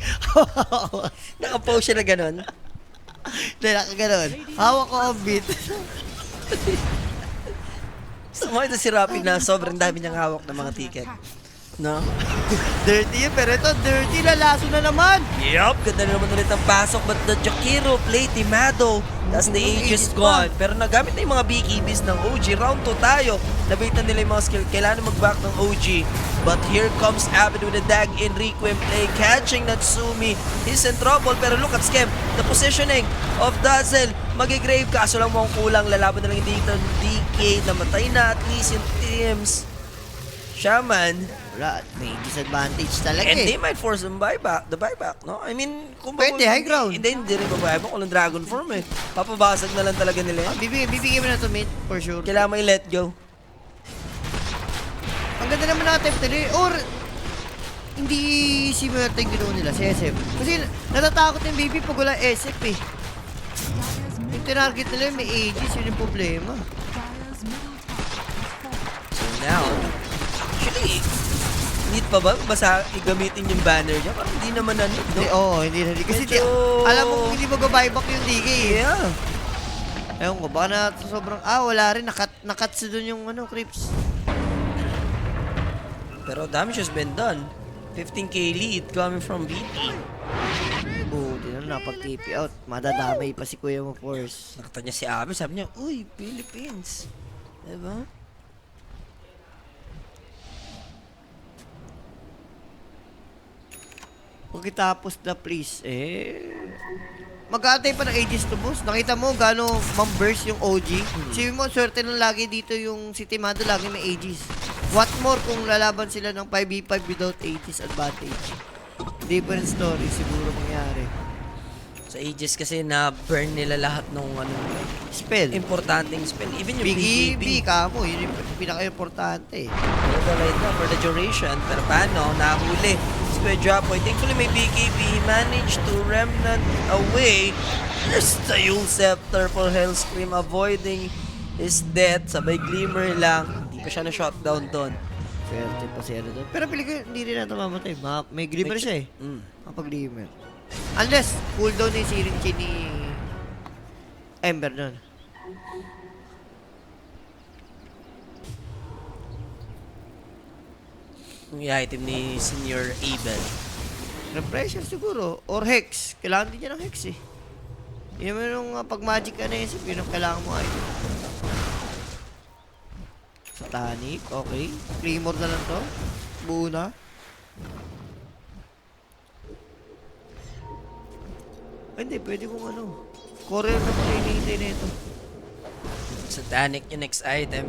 Naka-pose siya na ganun. Dahil nakaganon. Hawak ko ang beat. Sa mga ito si Rapi na sobrang dami niyang hawak ng mga ticket. No? Dirty yun, pero ito, dirty na laso na naman. Yup, ganda na naman ulit ang pasok. But the Jakiro play Timado. That's the Aegis gone. Pero nagamit na yung mga BKBs ng OG. Round 2 tayo. Nabitan nila yung mga skill. Kailangan mag-back ng OG. But here comes Abed with a dag in Requiem play. Catching Natsumi. He's in trouble. Pero look at Skem. The positioning of Dazzle. Magigrave. Kaso lang mukhang kulang. Lalaban na lang dito. DK. Namatay na at least yung teams. Shaman. Wala, may disadvantage talaga And eh. they might force the buyback, no? I mean, kung Pwede, high ground. Hindi rin buyback. Walang dragon form eh. Papabasag na lang talaga nila yan. Bibigyan mo na to mid, for sure. Kailangan may let go. Ang ganda naman na attempt nila eh. Or, hindi si Muerta yung ginawa nila, si SF. Kasi natatakot yung baby pag wala SF eh. Dyer's Yung middle tinarget nila may Aegis, yun yung problema. Dyer's middle tower has fallen. So now, actually, need pa ba? Basta igamitin yung banner niya? Parang hindi naman na need, Hindi, no? oo, hindi na. Kasi Medyo- alam mo kung hindi mag-buyback yung DK eh. Yeah. Ewan ko, baka na sobrang, wala rin, nakatsu dun yung ano, creeps. Pero damage has been done. 15k lead coming from BT. Buti na napag-TP out. Madadamay pa si Kuya mo, Force. Nakita niya si Abby, sabi niya, uy, Philippines. Diba? Pagkatapos na please, mag-aantay pa ng Aegis to boss. Nakita mo gano'ng mam-burst yung OG. Sabi mo, swerte lang lagi dito yung si Timado lagi may Aegis. What more kung lalaban sila ng 5v5 without Aegis advantage? Different story siguro mangyari. Sa Aegis kasi na-burn nila lahat ng Spell. importanteng spell. Even yung Biggie BKB. B, kamo. Yun yung pinaka-importante. Right na for the duration. Pero paano? Nahuli. Square drop point. Thankfully may BKB. He managed to remnant away. There's the Yule Scepter for Hellscream avoiding his death. Sabay glimmer lang. Hindi pa siya na-shotdown doon. Swerte pa siya doon. Pero pili ko, hindi rin natin mamatay. May glimmer siya eh. Kapag-glimmer. Unless, cooldown yung Sirinchi ni Ember doon. Yung i-item ni Senior Abel. Repression siguro. Or Hex. Kailangan din niya ng Hex eh. Yun naman yung pag magic ka na isip, yun ang kailangan mo ay. Satanic, okay. Claymore na lang to. Buo na. Ay, hindi, pwede kong ano. Courier na pala hinihintay na ito. Satanic yung next item.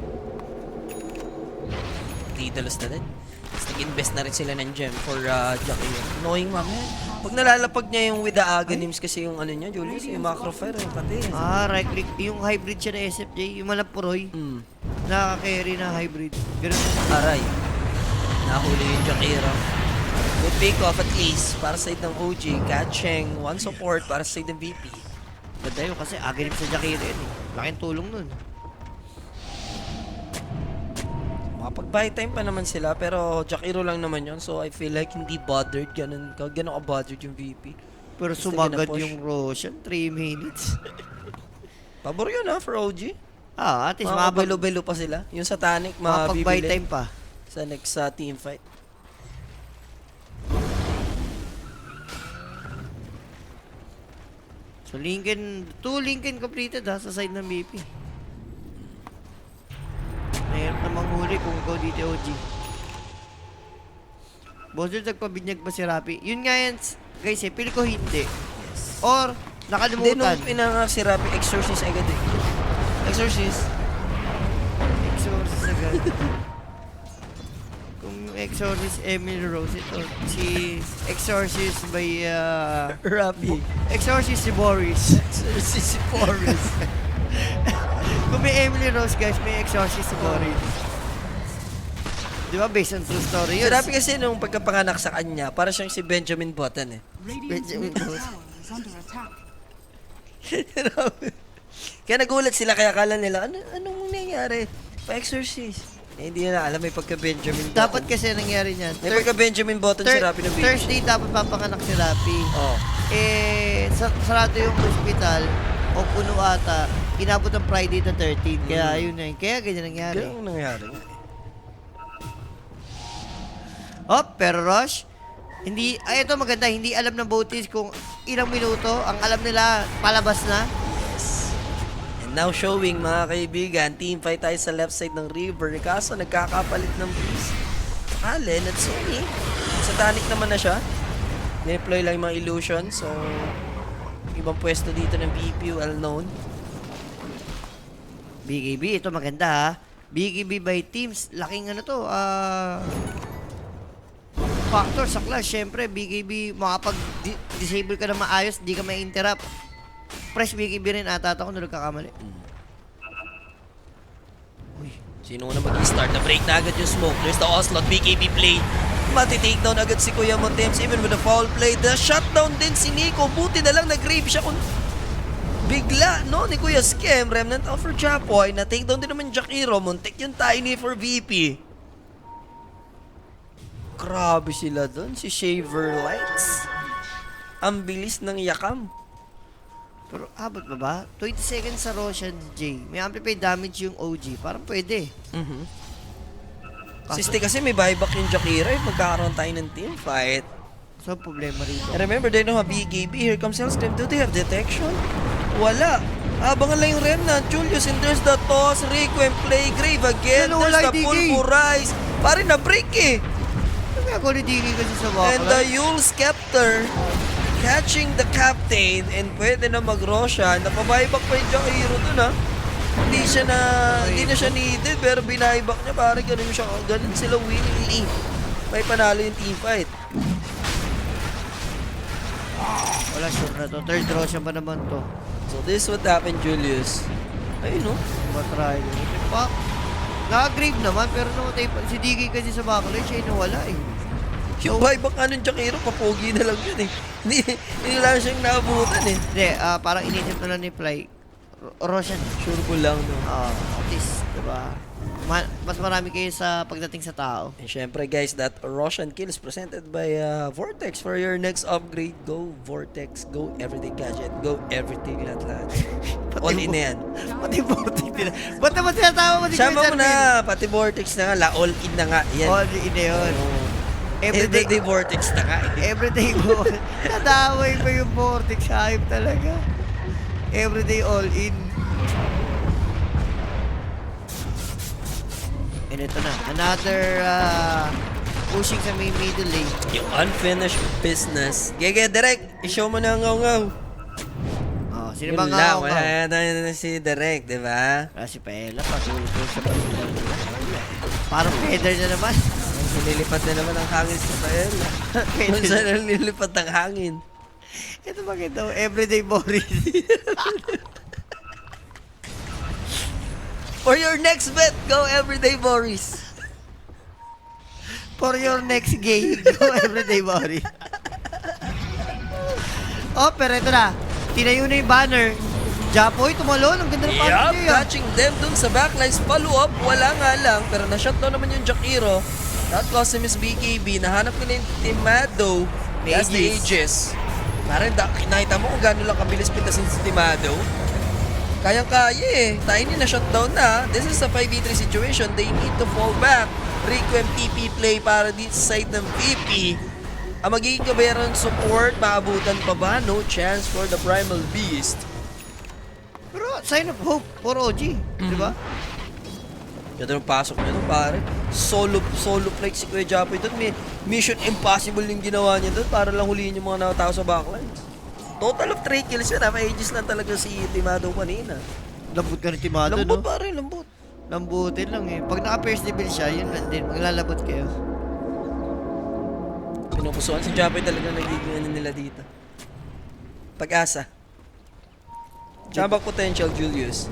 Daedalus na din. Tapos nag-invest na rin sila ng gem for Jackie. Knowing mamaya. Pag nalalapag niya yung with the Aghanims kasi yung ano niya, Julius, yung Macrofire, yung pati. Right click. Yung hybrid siya na SFJ, yung Malapuroy. Nakaka-carry na hybrid. Ganun. Aray. Nahuli yung Jakira. With pick off at least para sa side ng OG. Kacheng, one support para sa side ng VP. Ganda yun kasi aginip sa Jakiro yun eh. Laking tulong nun. Makapag-buy time pa naman sila pero Jakiro lang naman yon. So I feel like hindi bothered. Ganun ka-bothered yung VP. Pero Basta sumagad ginapush. yung Roshan, 3 minutes. Pabor yun for OG. At least Makabelo-belo pa sila. Yung sa Tanic, makapag-buy mabibili time pa. sa next team fight. So Lincoln, 2 Lincoln completed sa side ng BP. Mahirap na manghuli kung ikaw dito OG. Boss, nagpabinyag ba si Rapi? Yun nga yan, guys pili ko hindi. Or, Hindi, nakalimutan. nung pinanganak si Rappi, exorcist agad eh. Exorcist. Exorcist agad. Kung Exorcist Emily Rose, ito. Si Exorcist by, Rappi. Exorcist si Boris. Exorcist si Forrest. Kung may Emily Rose, guys, may Exorcist si Boris. Di ba, based on true story Si yun? Rappi kasi nung pagkapanganak sa kanya, para siyang si Benjamin Button eh. Radiant's Benjamin middle Rose. tower is under attack. Kaya nagulat sila, kaya kala nila, anong nangyayari? Pa-exorcist. Eh, hindi na alam, may pagka-Benjamin Button. Dapat kasi nangyari niyan. May pagka-Benjamin Button si Rappi ng baby. Thursday dapat papanganak si Rappi. Oh. Sarado yung hospital o puno ata. Inabot ang Friday the 13th. Kaya yun na yun. Kaya ganyan nangyari. Kaya ang nangyari. Pero Rush, hindi, ito maganda, hindi alam ng Botis kung ilang minuto. Ang alam nila, palabas na. And now showing mga kaibigan, team fight tayo sa left side ng river. Kaso nagkakapalit ng breeze. Allen at Sony. Sa Tanic naman na siya. Deploy lang yung mga illusion. So, ibang pwesto dito ng BP, well known. BKB, ito maganda ha. BKB by teams, laking ano to, factor sa clash. Siyempre, BKB, makapag-disable ka na maayos, di ka may interrupt. Press BKB rin ata ako nung nagkakamali. Sino na mag-start? Na-break na agad yung smoke. There's the Ocelot, BKB play. Mati-take down agad si Kuya Montems even with the foul play. The shutdown din si Nico. Buti na lang nag-grave siya kung bigla, no? Ni Kuya Skem. Remnant out for Chapoy. Na-take down din naman Jakiro. Muntik yung Tiny for VP. Grabe sila doon. Si Shaver Lights. Ang bilis ng yakam. Pero abot ba? 20 seconds sa Roshan J. May amplified damage yung OG. Parang pwede. Siste kasi may buyback yung Jakiro. Magkakaroon tayo ng team fight. So, problema rito. And remember, they don't have BKB. Here comes Hellstem. Do they have detection? Wala. Abangan lang yung Remnant. Julius, and there's the toss. Requiem, play, grave again. Ano, There's wala the yung DK. pulverize. Pare, na-break eh. Ano nga ni Diki kasi sa And the Wakala? Yule Scepter catching the captain and pwede na mag-Roshan. Napabuyback pa yung Jakiro dun ha. Hindi na siya needed pero binayback niya. Pare, ganun sila willingly. May panalo yung team fight. Wala, sure na to. Third Roshan pa naman to. So this what happened, Julius. Ayun no. Matry. Pak. Naka-grave naman, pero namatay pa. Si Diki kasi sa Bacolod, siya nawala eh. Yung buyback nga ng Jakiro, papogi na lang yun eh. Hindi lang siyang naabutan eh. Hindi, parang inisip na lang ni Fly. Roshan. Sure ko lang no. At least, diba? Mas marami kayo sa pagdating sa tao. And syempre guys, that Roshan kill is presented by Vortex for your next upgrade. Go Vortex, go everyday gadget, go everything lahat. All in na yan. Pati Vortex din. Ba't naman sinatawa mo si Sama mo Kuya na, pati Vortex na nga, all in na nga. Yan. All in na yun. Oh. Everyday, Everyday Vortex na nga. everyday mo. Nadaway ko yung Vortex. Hayop talaga. Everyday all in. And ito na. Another pushing sa may middle lane. Yung unfinished business. Gege, direct, i-show mo na ang ngaw-ngaw. Sino Yun ba lang, nga wala na si Direct, di ba? Si Paella, patulog sa pagkakas. Parang feather na naman. Nililipat na naman ang hangin sa Pael. Kung saan nililipat ang hangin. Ito maganda, everyday Boris. For your next bet, go everyday Boris. For your next game, go everyday body. Oh, pero ito na. Tinayo na yung banner. Japoy, tumalon. Ang ganda ng Yup, banner niya. catching them dun sa backlines. Follow-up, wala nga lang. Pero na-shutdown naman yung Jakiro. That cost him his BKB. Nahanap ko na yung Timado. That's the Aegis. Parang nakita mo kung gano'n lang kabilis pitasin si Timado. Kayang-kaya eh. Tiny na shutdown na. This is a 5v3 situation. They need to fall back. Requiem TP play para dito sa side ng VP. Ang magiging kabayaran support, maabutan pa ba? No chance for the Primal Beast. Pero sign of hope for OG. Di ba? Ganda ng pasok niya doon, pare. Solo flight si Kuya Japoy doon. May mission impossible yung ginawa niya doon para lang huliin yung mga nakatao sa backlines. Total of 3 kills yun. Aegis lang talaga si Timado kanina. Lambot ka ni Timado, Lambot, no? pare, lambot. Lambutin lang eh. Pag naka-first level siya, yun lang din. Maglalabot kayo. Pinupusuan si Japoy talaga nagiging ano nila dito. Pag-asa. Tsaka potential, Julius.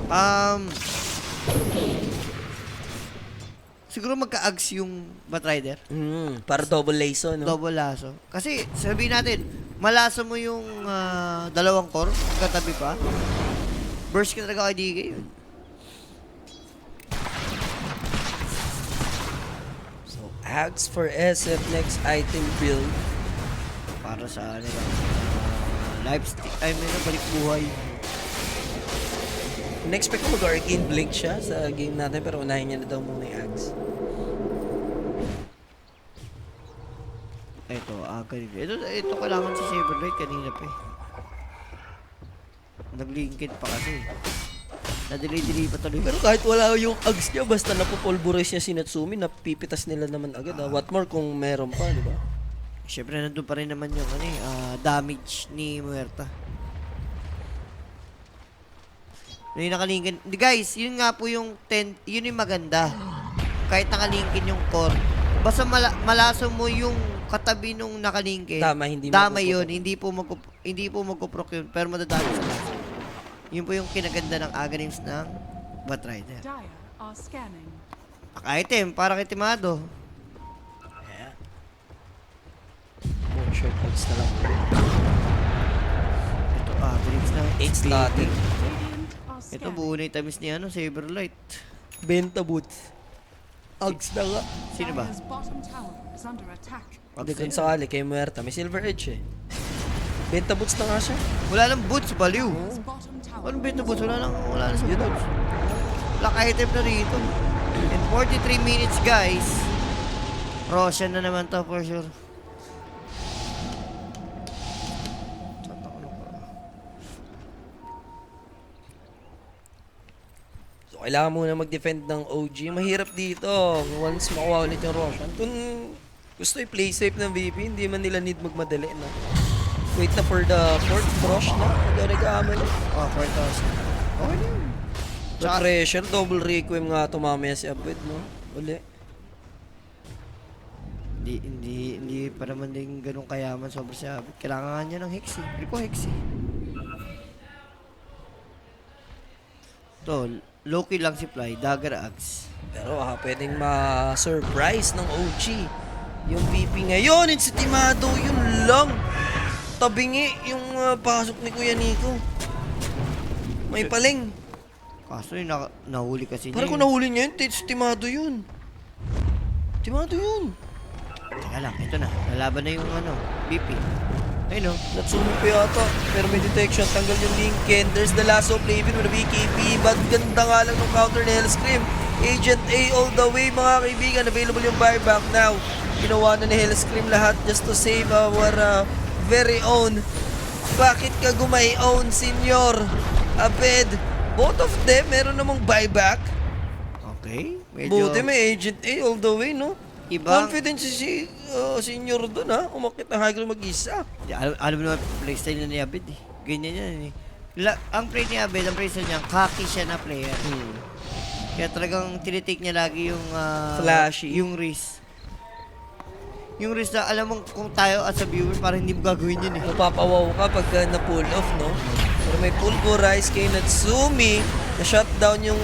Siguro magka-ags yung Batrider. Para double laso, no? Double laso. Kasi sabihin natin, malaso mo yung dalawang core, katabi pa. Burst ka talaga kay DK yun. So, Ags for SF next item build. Para sa ano lang, live stick, I mean, balik buhay. In-expect ko mag-arcane blink siya sa game natin pero unahin niya na daw muna yung Ags. Ito, ito kailangan si Saberlight kanina pa eh. Nag-linked pa kasi. Na-delay pa tuloy. Pero kahit wala yung Ags niya, basta napupulverize niya si Natsumi, napipitas nila naman agad. What more kung meron pa, di ba? Siyempre, nandun pa rin naman yung damage ni Muerta. Yung nakalinkin. Guys, yun nga po yung yun yung maganda. Kahit nakalinkin yung core. Basta malaso mo yung katabi nung nakalinkin. Tama, hindi Tama magkukuprok. yun. Hindi po magkuprok yun. Pero madadami sa laso. Yun po yung kinaganda ng Aghanim's ng Batrider. Dire are scanning. Item, para kay Timado. Yeah. More short cuts na lang. Ito, Aghanim's ng 8 slotted. Radiant are Ito, scanning. buo na yung tamis ni Saberlight. Benta boots. Ags na nga. Sino ba? Dire's bottom tower is under attack. Hindi kung sakali kay Muerta. May silver edge eh. Benta boots na nga siya. Wala lang boots, baliw. Dire's bottom tower. Anong bento boots? Wala lang sa Yun boots. Black item na rito. In 43 minutes, guys. Roshan na naman to for sure. So, kailangan muna mag-defend ng OG. Mahirap dito. Once makuha ulit yung Roshan. Kung gusto i-play safe ng VP, hindi man nila need magmadali na. Wait na for the fourth Rosh na. Hindi nag-aamal. Oh, 4,000. Okay na yun. Sa pressure, double requiem nga ito mamaya si Abed, no? Uli. Hindi pa naman din ganun kayaman sobrang siya. Kailangan nga niya ng Hexy. Rico Hexy. To, low-key lang si Fly, Dagger Axe. Pero pwedeng ma-surprise ng OG. Yung VP ngayon, it's si Timado, yun lang. Tabingi yung pasok ni Kuya Nico. May paling. Kaso yung nahuli kasi Parang kung nahuli niya yun, si Timado yun. Timado yun. Teka lang, ito na. Nalaban na yung BP. Ayun o. Natsumi pa yata. Pero may detection. Tanggal yung Lincoln. There's the lasso play with the BKB. But ganda nga lang ng counter ni Hellscream. Agent A all the way mga kaibigan. Available yung buyback now. Ginawa na ni Hellscream lahat just to save our very own. Bakit ka gumay-own, Senyor Abed? Both of them, meron namang buyback. Okay. Medyo Buti may Agent A all the way, no? ibang... Confident si Senyor doon, ha? Umakit na high ground mag-isa. Alam mo naman, playstyle na ni Abed eh. Ganyan yan eh. Ang play ni Abed, ang playstyle niya, cocky siya na player. Kaya talagang tinitake niya lagi yung... Flashy. Yung risk. Yung risk na alam mo kung tayo as a viewer, parang hindi mo gagawin yun eh. Mapapawaw ka pagka na-pull off, no? Pero may pulverize kay Natsumi. Na-shutdown yung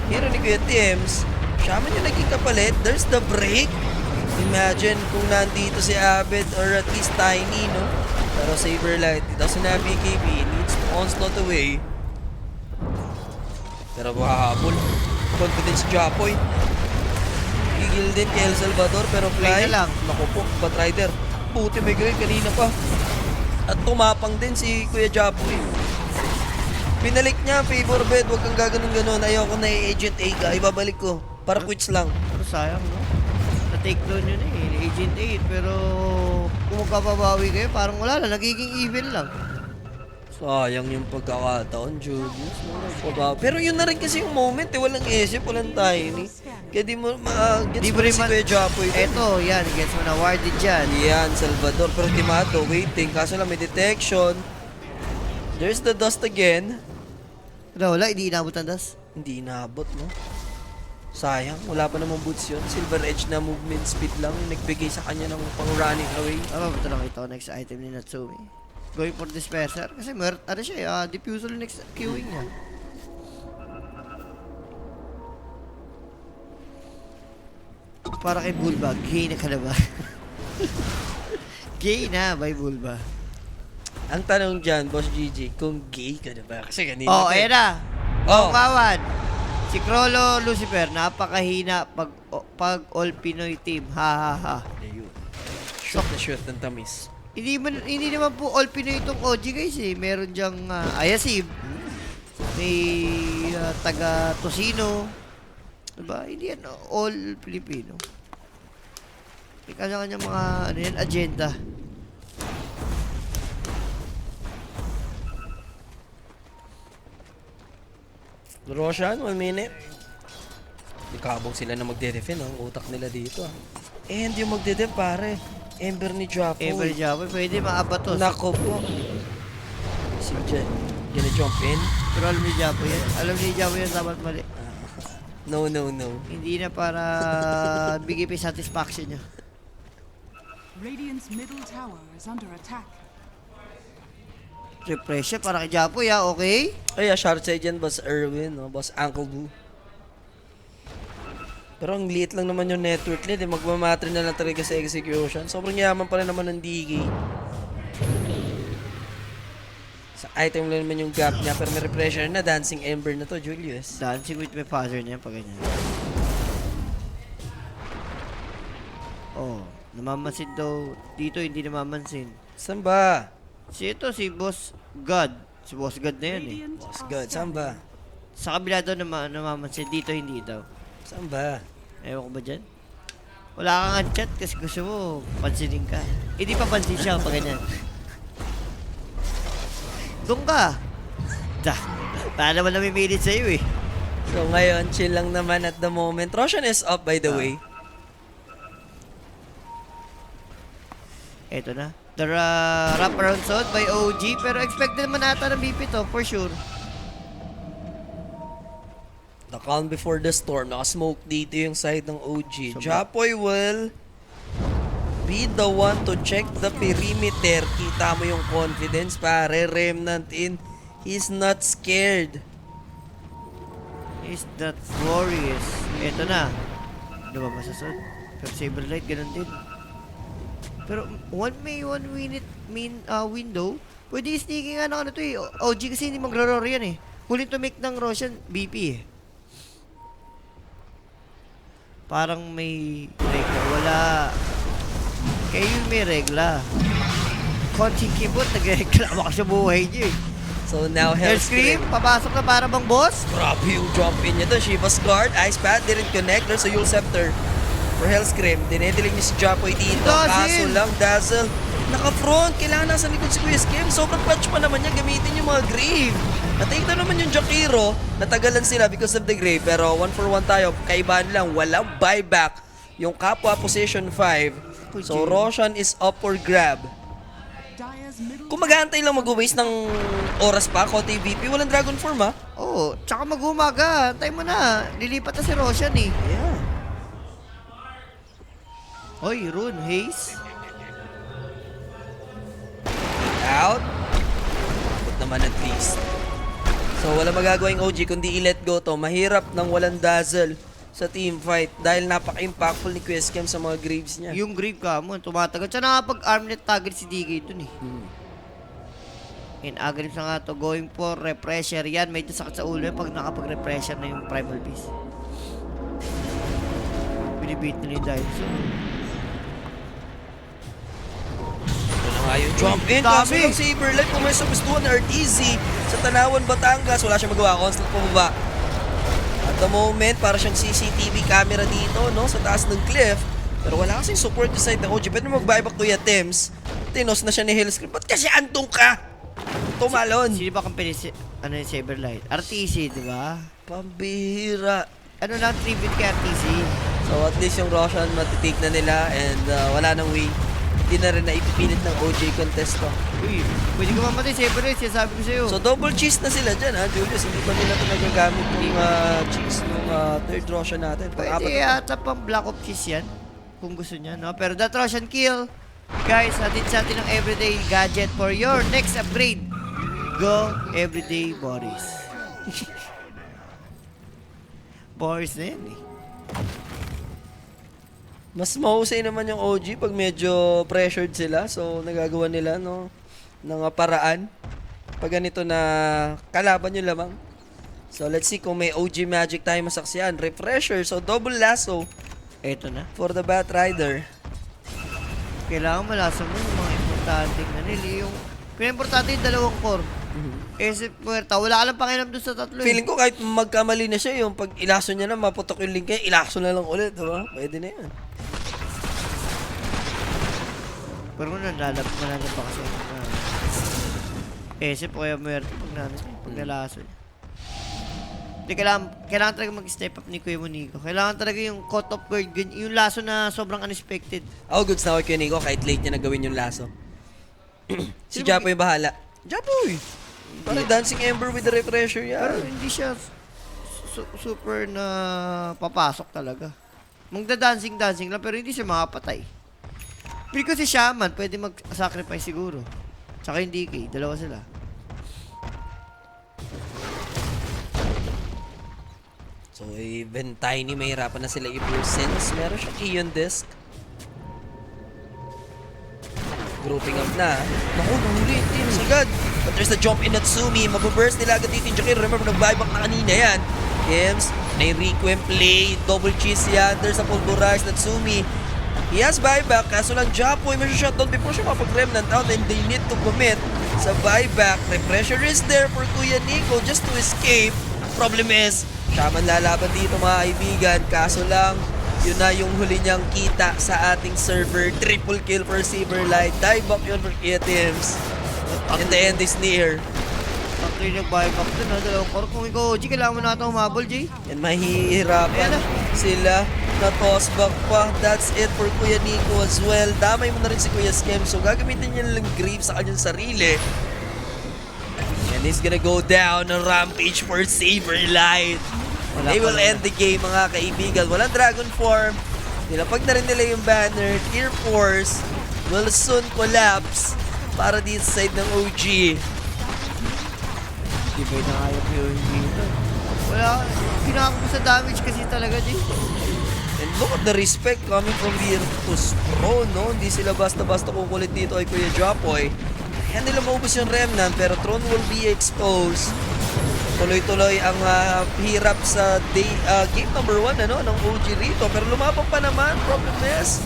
hero ni Kuya Tims. Shaman yung naging kapalit. There's the break. Imagine kung nandito si Abed or at least Tiny, no? Pero Saberlight, ito sinabi KB, needs to onslaught away. Pero mahahabol. Confidence Japoy. Gigil din kay El Salvador pero Play Fly. na lang. Naku po, Batrider. Buti may gawin kanina pa. At tumapang din si Kuya Japoy. Pinalik niya, favor bed, huwag kang gaganon-ganon. Ayoko na i-Agent A ka, ibabalik ko. Para quits lang. Pero sayang, no? Na-take down yun eh, Agent 8. Pero kung magpapabawi kayo, parang wala lang, nagiging even lang. Sayang yung pagkakataon, Julius. Pero yun na rin kasi yung moment eh. Walang isip, walang Tiny. Kaya di mo gets Di mo mo rin si man- Kuya Japoy. Eto, yan, gets mo na, warded dyan. Yan, Salvador. Pero Timado, waiting. Kaso lang may detection. There's the dust again. Wala, hindi inabot ang das. Hindi inabot, no? Sayang, wala pa namang boots yun. Silver Edge na movement speed lang. Nagbigay sa kanya ng pang running away. Ito lang ito, next item ni Natsumi. Going for disperser. Kasi ano siya, diffusal next queuing niya. Para kay Bulba, gay na ka na ba? Gay na, by Bulba. Ang tanong dyan, Boss Gigi, kung gay ka na ba? Kasi kanina Oh, pa eh. ayan na. Oh. Kawan. Si Crollo Lucifer, napakahina pag all Pinoy team. Ha ha ha. Ayun. Shoot na shoot ng tamis. Hindi naman po all Pinoy itong OG guys eh. Meron diyang Ayasib. May taga Tosino. Diba? Hindi yan all Filipino. May kanya-kanya mga ano yan, agenda. Roshan, 1 minute. Ikabog sila na magde-defend ang utak nila dito. And yung magde-def pare, Ember ni Japo. Ever Java, pwede maabatos. Nako po. Si Jen, gonna jump in? Pero alam ni Java yan. Alam ni Java yan, dapat mali. No, no, no. Hindi na para bigay pa yung satisfaction niya. Radiant's middle tower is under attack. Refresh siya para kay Japo, ya, okay? Ay, short side yan, Boss Erwin, no? Boss Uncle Boo. Pero ang liit lang naman yung network nila, eh. Magmamatri na lang talaga sa execution. Sobrang yaman pa rin naman ng DK. Sa item lang naman yung gap niya, pero may repressure na, Dancing Ember na to, Julius. Dancing with my father niya pag ganyan. Oh, namamansin daw. Dito hindi namamansin. Saan ba? Si Boss God. Si Boss God na yan eh. Radiant Boss are God, saan ba? Sa kabila daw namamansin. Dito hindi daw. Saan ba? Ewan ko ba dyan? Wala kang chat kasi gusto mo pansinin ka. Hindi pa pansin siya pag ganyan. Doon ka. Para naman namimilit sa'yo eh. So ngayon, chill lang naman at the moment. Roshan is up by the way. Eto na. The wraparound shot by OG. Pero expected naman ata ng BP to, for sure. The calm before the storm. Naka-smoke dito yung side ng OG. So, Japoy will be the one to check the perimeter. Kita mo yung confidence, pare. Remnant in. He's not scared. Is that glorious? Eto na. Ano ba masasod? Pero Saberlight, ganun din. Pero one minute window, pwede sneaking nga ng ano to eh. OG kasi hindi magra-roar yan eh. Huling to make ng Roshan, BP eh. Parang may regla. Wala. Kayo may regla. Konting keyboard, nag-reklamo ka sa buhay niyo eh. So now Hellscream, Hellscream. papasok na para bang boss? Grabe yung jump in niya doon. Shiva's Guard. Ice Path didn't connect. There's a Yule Scepter for Hellscream. Dinediling niya si Japoy dito. Dazzle! Kaso lang, Dazzle. Naka-front. Kailangan nasa likod si Kuya Skim. Sobrang clutch pa naman niya. Gamitin yung mga Grave. Natake na naman yung Jakiro. Natagalan sila because of the Grave. Pero 1-for-1 tayo. Kaibahan lang. Walang buyback. Yung kapwa position 5. So Roshan is up for grab. Dire's middle Kung mag-aantay lang mag-waste ng oras pa, Kote VP, walang Dragon Form ha? Oo, tsaka mag-umaga. Antay mo na. Lilipat na si Roshan eh. Yeah. Hoy, Rune, Haze. Out. Abot naman at least. So wala magagawing OG kundi i-let go to. Mahirap nang walang Dazzle. sa team fight dahil napaka-impactful ni Quest Cam sa mga graves niya. Yung grave ka mo, tumatagal. Siya nakapag-armlet target si DK dun eh. In aggressive na nga to, going for refresher. Yan, medyo sakit sa ulo yan pag nakapag-refresher na yung primal beast. Binibit na ni Daiso. Ito na nga yung jump in. Dami. Kaso lang Saberlight, kung may sa gustuhan na RTZ sa Tanawan, Batangas, wala siya magawa. Constant pumaba. At the moment, para siyang CCTV camera dito, no? Sa taas ng cliff. Pero wala kasing support sa side ng OG. Pwede mo mag-buyback Kuya Tems. Tinos na siya ni Hellscream. Ba't kasi antong ka? Tumalon. Sino ba company ano yung Saberlight? RTC, di ba? Pambihira. Ano lang tribute kay RTC? So at least yung Roshan matitake na nila and wala nang way. Hindi na rin na ipipilit ng OJ contest to. Uy, pwede ko mamatay Saberlight, sinasabi ko sa'yo. So double cheese na sila dyan ha, Julius. Hindi pa nila ito nagagamit yung cheese nung third Roshan natin. Pwede yata pang Black Ops cheese yan. Kung gusto niya, no? Pero that Russian kill, guys, natin sa atin ng everyday gadget for your next upgrade. Go everyday Boris. Boris na yan eh. Mas mahusay naman yung OG pag medyo pressured sila. So nagagawa nila no ng paraan. Pag ganito na kalaban yung lamang. So let's see kung may OG magic tayo masaksiyan. Refresher, so double lasso Eto na. for the Batrider. Kailangan malasa mo yung mga importanteng nila. Yung pinimportante yung dalawang core. Isip puwerta, wala ka lang pakialam doon sa tatlo. Feeling ko kahit magkamali na siya, yung pag ilaso niya na, maputok yung link niya, ilaso na lang ulit, diba? Pwede na yan. Pero kung manlalab pa kasi. Isip o kaya muerto pag nalaso niya. Hindi, kailangan talaga mag-step up ni Kuya Monico. Kailangan talaga yung cut off guard, yung laso na sobrang unexpected. Ako goods na ako kay Nico, kahit late niya nagawin yung laso. Si Japo yung bahala. Japoy! Parang Dancing Ember with the refresher Pero yan. hindi siya super na papasok talaga. Magda-dancing lang pero hindi siya makapatay. Because si Shaman pwede mag-sacrifice siguro. Tsaka yung DK, dalawa sila. So even Tiny, mahirapan na sila i-burst since meron siya Ion Disc. Grouping up na. Naku, nahuli. Teams agad. But there's the jump in Natsumi. Mabuburst nila agad dito yung Jakir. Remember, nag-buyback na kanina yan. Teams, may Requiem play. Double cheese yan. There's a pulverize Natsumi. He has buyback. Kaso lang Japoy, may shutdown before siya mapag-remnant out and they need to commit sa buyback. Pressure is there for Kuya Nico just to escape. Problem is, siya man lalaban dito mga kaibigan. Kaso lang, yun na yung huli niyang kita sa ating server. Triple kill for Saberlight. Dive back yun for Kia Teams. And the end is near. Actually, nag-buyback dun ha, dalawang core. Kung ikaw, G, kailangan mo na ito humabol, G. And mahihirapan Ayan na. sila na toss back pa. That's it for Kuya Nico as well. Damay mo na rin si Kuya Skem. So gagamitin niya lang grave sa kanyang sarili. And he's gonna go down a rampage for Saberlight. Wala They pa will lang. end the game mga kaibigan. Walang dragon form. Nilapag na rin nila yung banner. Clear Force will soon collapse para dito sa side ng OG. Di ba na kaya ko yung dito? Wala, pinaka ko sa damage kasi talaga, G. And look at the respect coming from Virtus Pro, no? Hindi sila basta-basta kukulit dito ay Kuya Japoy. Kaya nila maubos yung Remnant, pero Throne will be exposed. Tuloy-tuloy ang hirap sa game number 1 ano, ng OG rito. Pero lumabang pa naman, problem is,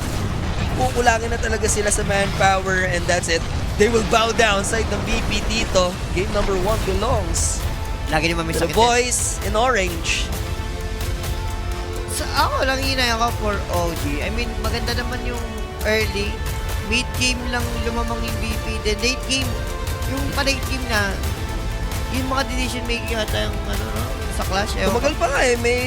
kukulangin na talaga sila sa manpower and that's it. They will bow down side ng VP dito. Game number 1 belongs Lagi naman may to the sakit. boys in orange. Sa ako lang hinay ako for OG. I mean, maganda naman yung early. Mid-game lang lumamang yung VP. Then late game, yung pa-late game na, yung mga decision making ata yung ano, no? Sa Clash. Tumagal pa nga eh. May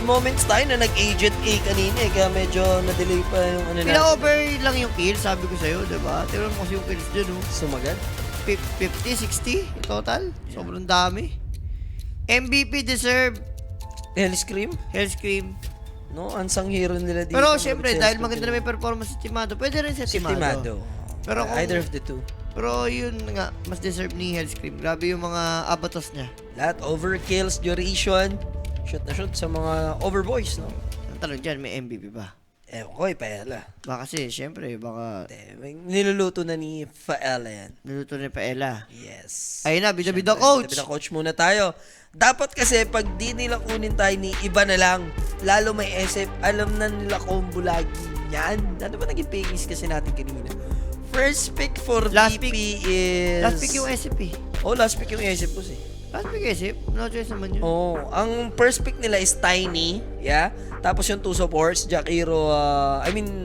moments tayo na nag-agent A kanina eh. Kaya medyo na-delay pa yung ano natin. Pina-over lang yung kill, sabi ko sa'yo, diba? Tignan mo kasi yung kills dyan, oh. Sumagal. 50, 60 in total. Sobrang dami. MVP deserve Hellscream? Hellscream. No, unsung hero nila dito. Pero syempre, dahil maganda na may performance si Timado, pwede rin Si si Timado. Timado. Pero kung- Either of the two. Pero yun nga, mas deserve ni Hellscream. Grabe yung mga abatos niya. Lahat overkills, duration. shoot na shoot sa mga overboys, no? Ang tanong dyan, may MVP ba? Ewan ko, Paella. Baka kasi, syempre, baka Niluluto na ni Paella yan. niluto ni Paella. Yes. Ayun na, bida-bida coach. Bida coach muna tayo. Dapat kasi pag di nila kunin tayo ni iba na lang, lalo may SF, alam na nila combo lagi yan. Ano ba naging pingis kasi natin kanina? First pick for Last VP is... Last pick yung SP. Oh, last pick yung SF po eh. Last pick SP? No choice naman yun. Oh, ang first pick nila is Tiny, yeah? Tapos yung two supports, Jakiro,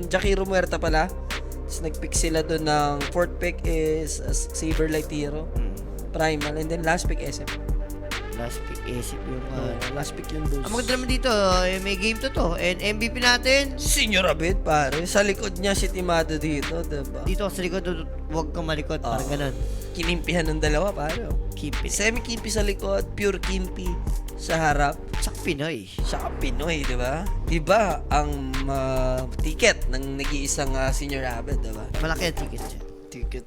Jakiro Muerta pala. Tapos nag-pick sila doon ng fourth pick is Saberlight Hero, Primal, and then last pick SF. Last pick SP yung... Last pick yung Boost. Ang maganda naman dito, may game to. And MVP natin, Senior Abed, pare. Sa likod niya si Timado dito, diba? dito sa likod, huwag kang malikod. Parang ganun. Kinimpihan ng dalawa, pare. Keep it. Semi-kimpi sa likod, pure kimpi sa harap. Sak Pinoy. Siya Pinoy, di ba? Iba ang ticket ng nag-iisang Senior Abed, di ba? Malaki ang ticket dyan. Ticket.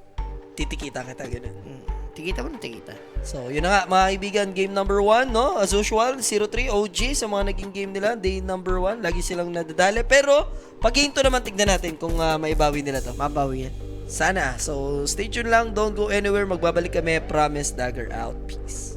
Titikita kita, ganun. Tikita mo na tikita. So, yun na nga, mga kaibigan, game number 1, no? As usual, 0-3 OG sa mga naging game nila, day number 1, lagi silang nadadali. Pero, pag game to naman, tignan natin kung maibawi nila to. Mabawi yan. Sana. So, stay tuned lang, don't go anywhere, magbabalik kami, promise, Dagger out, peace.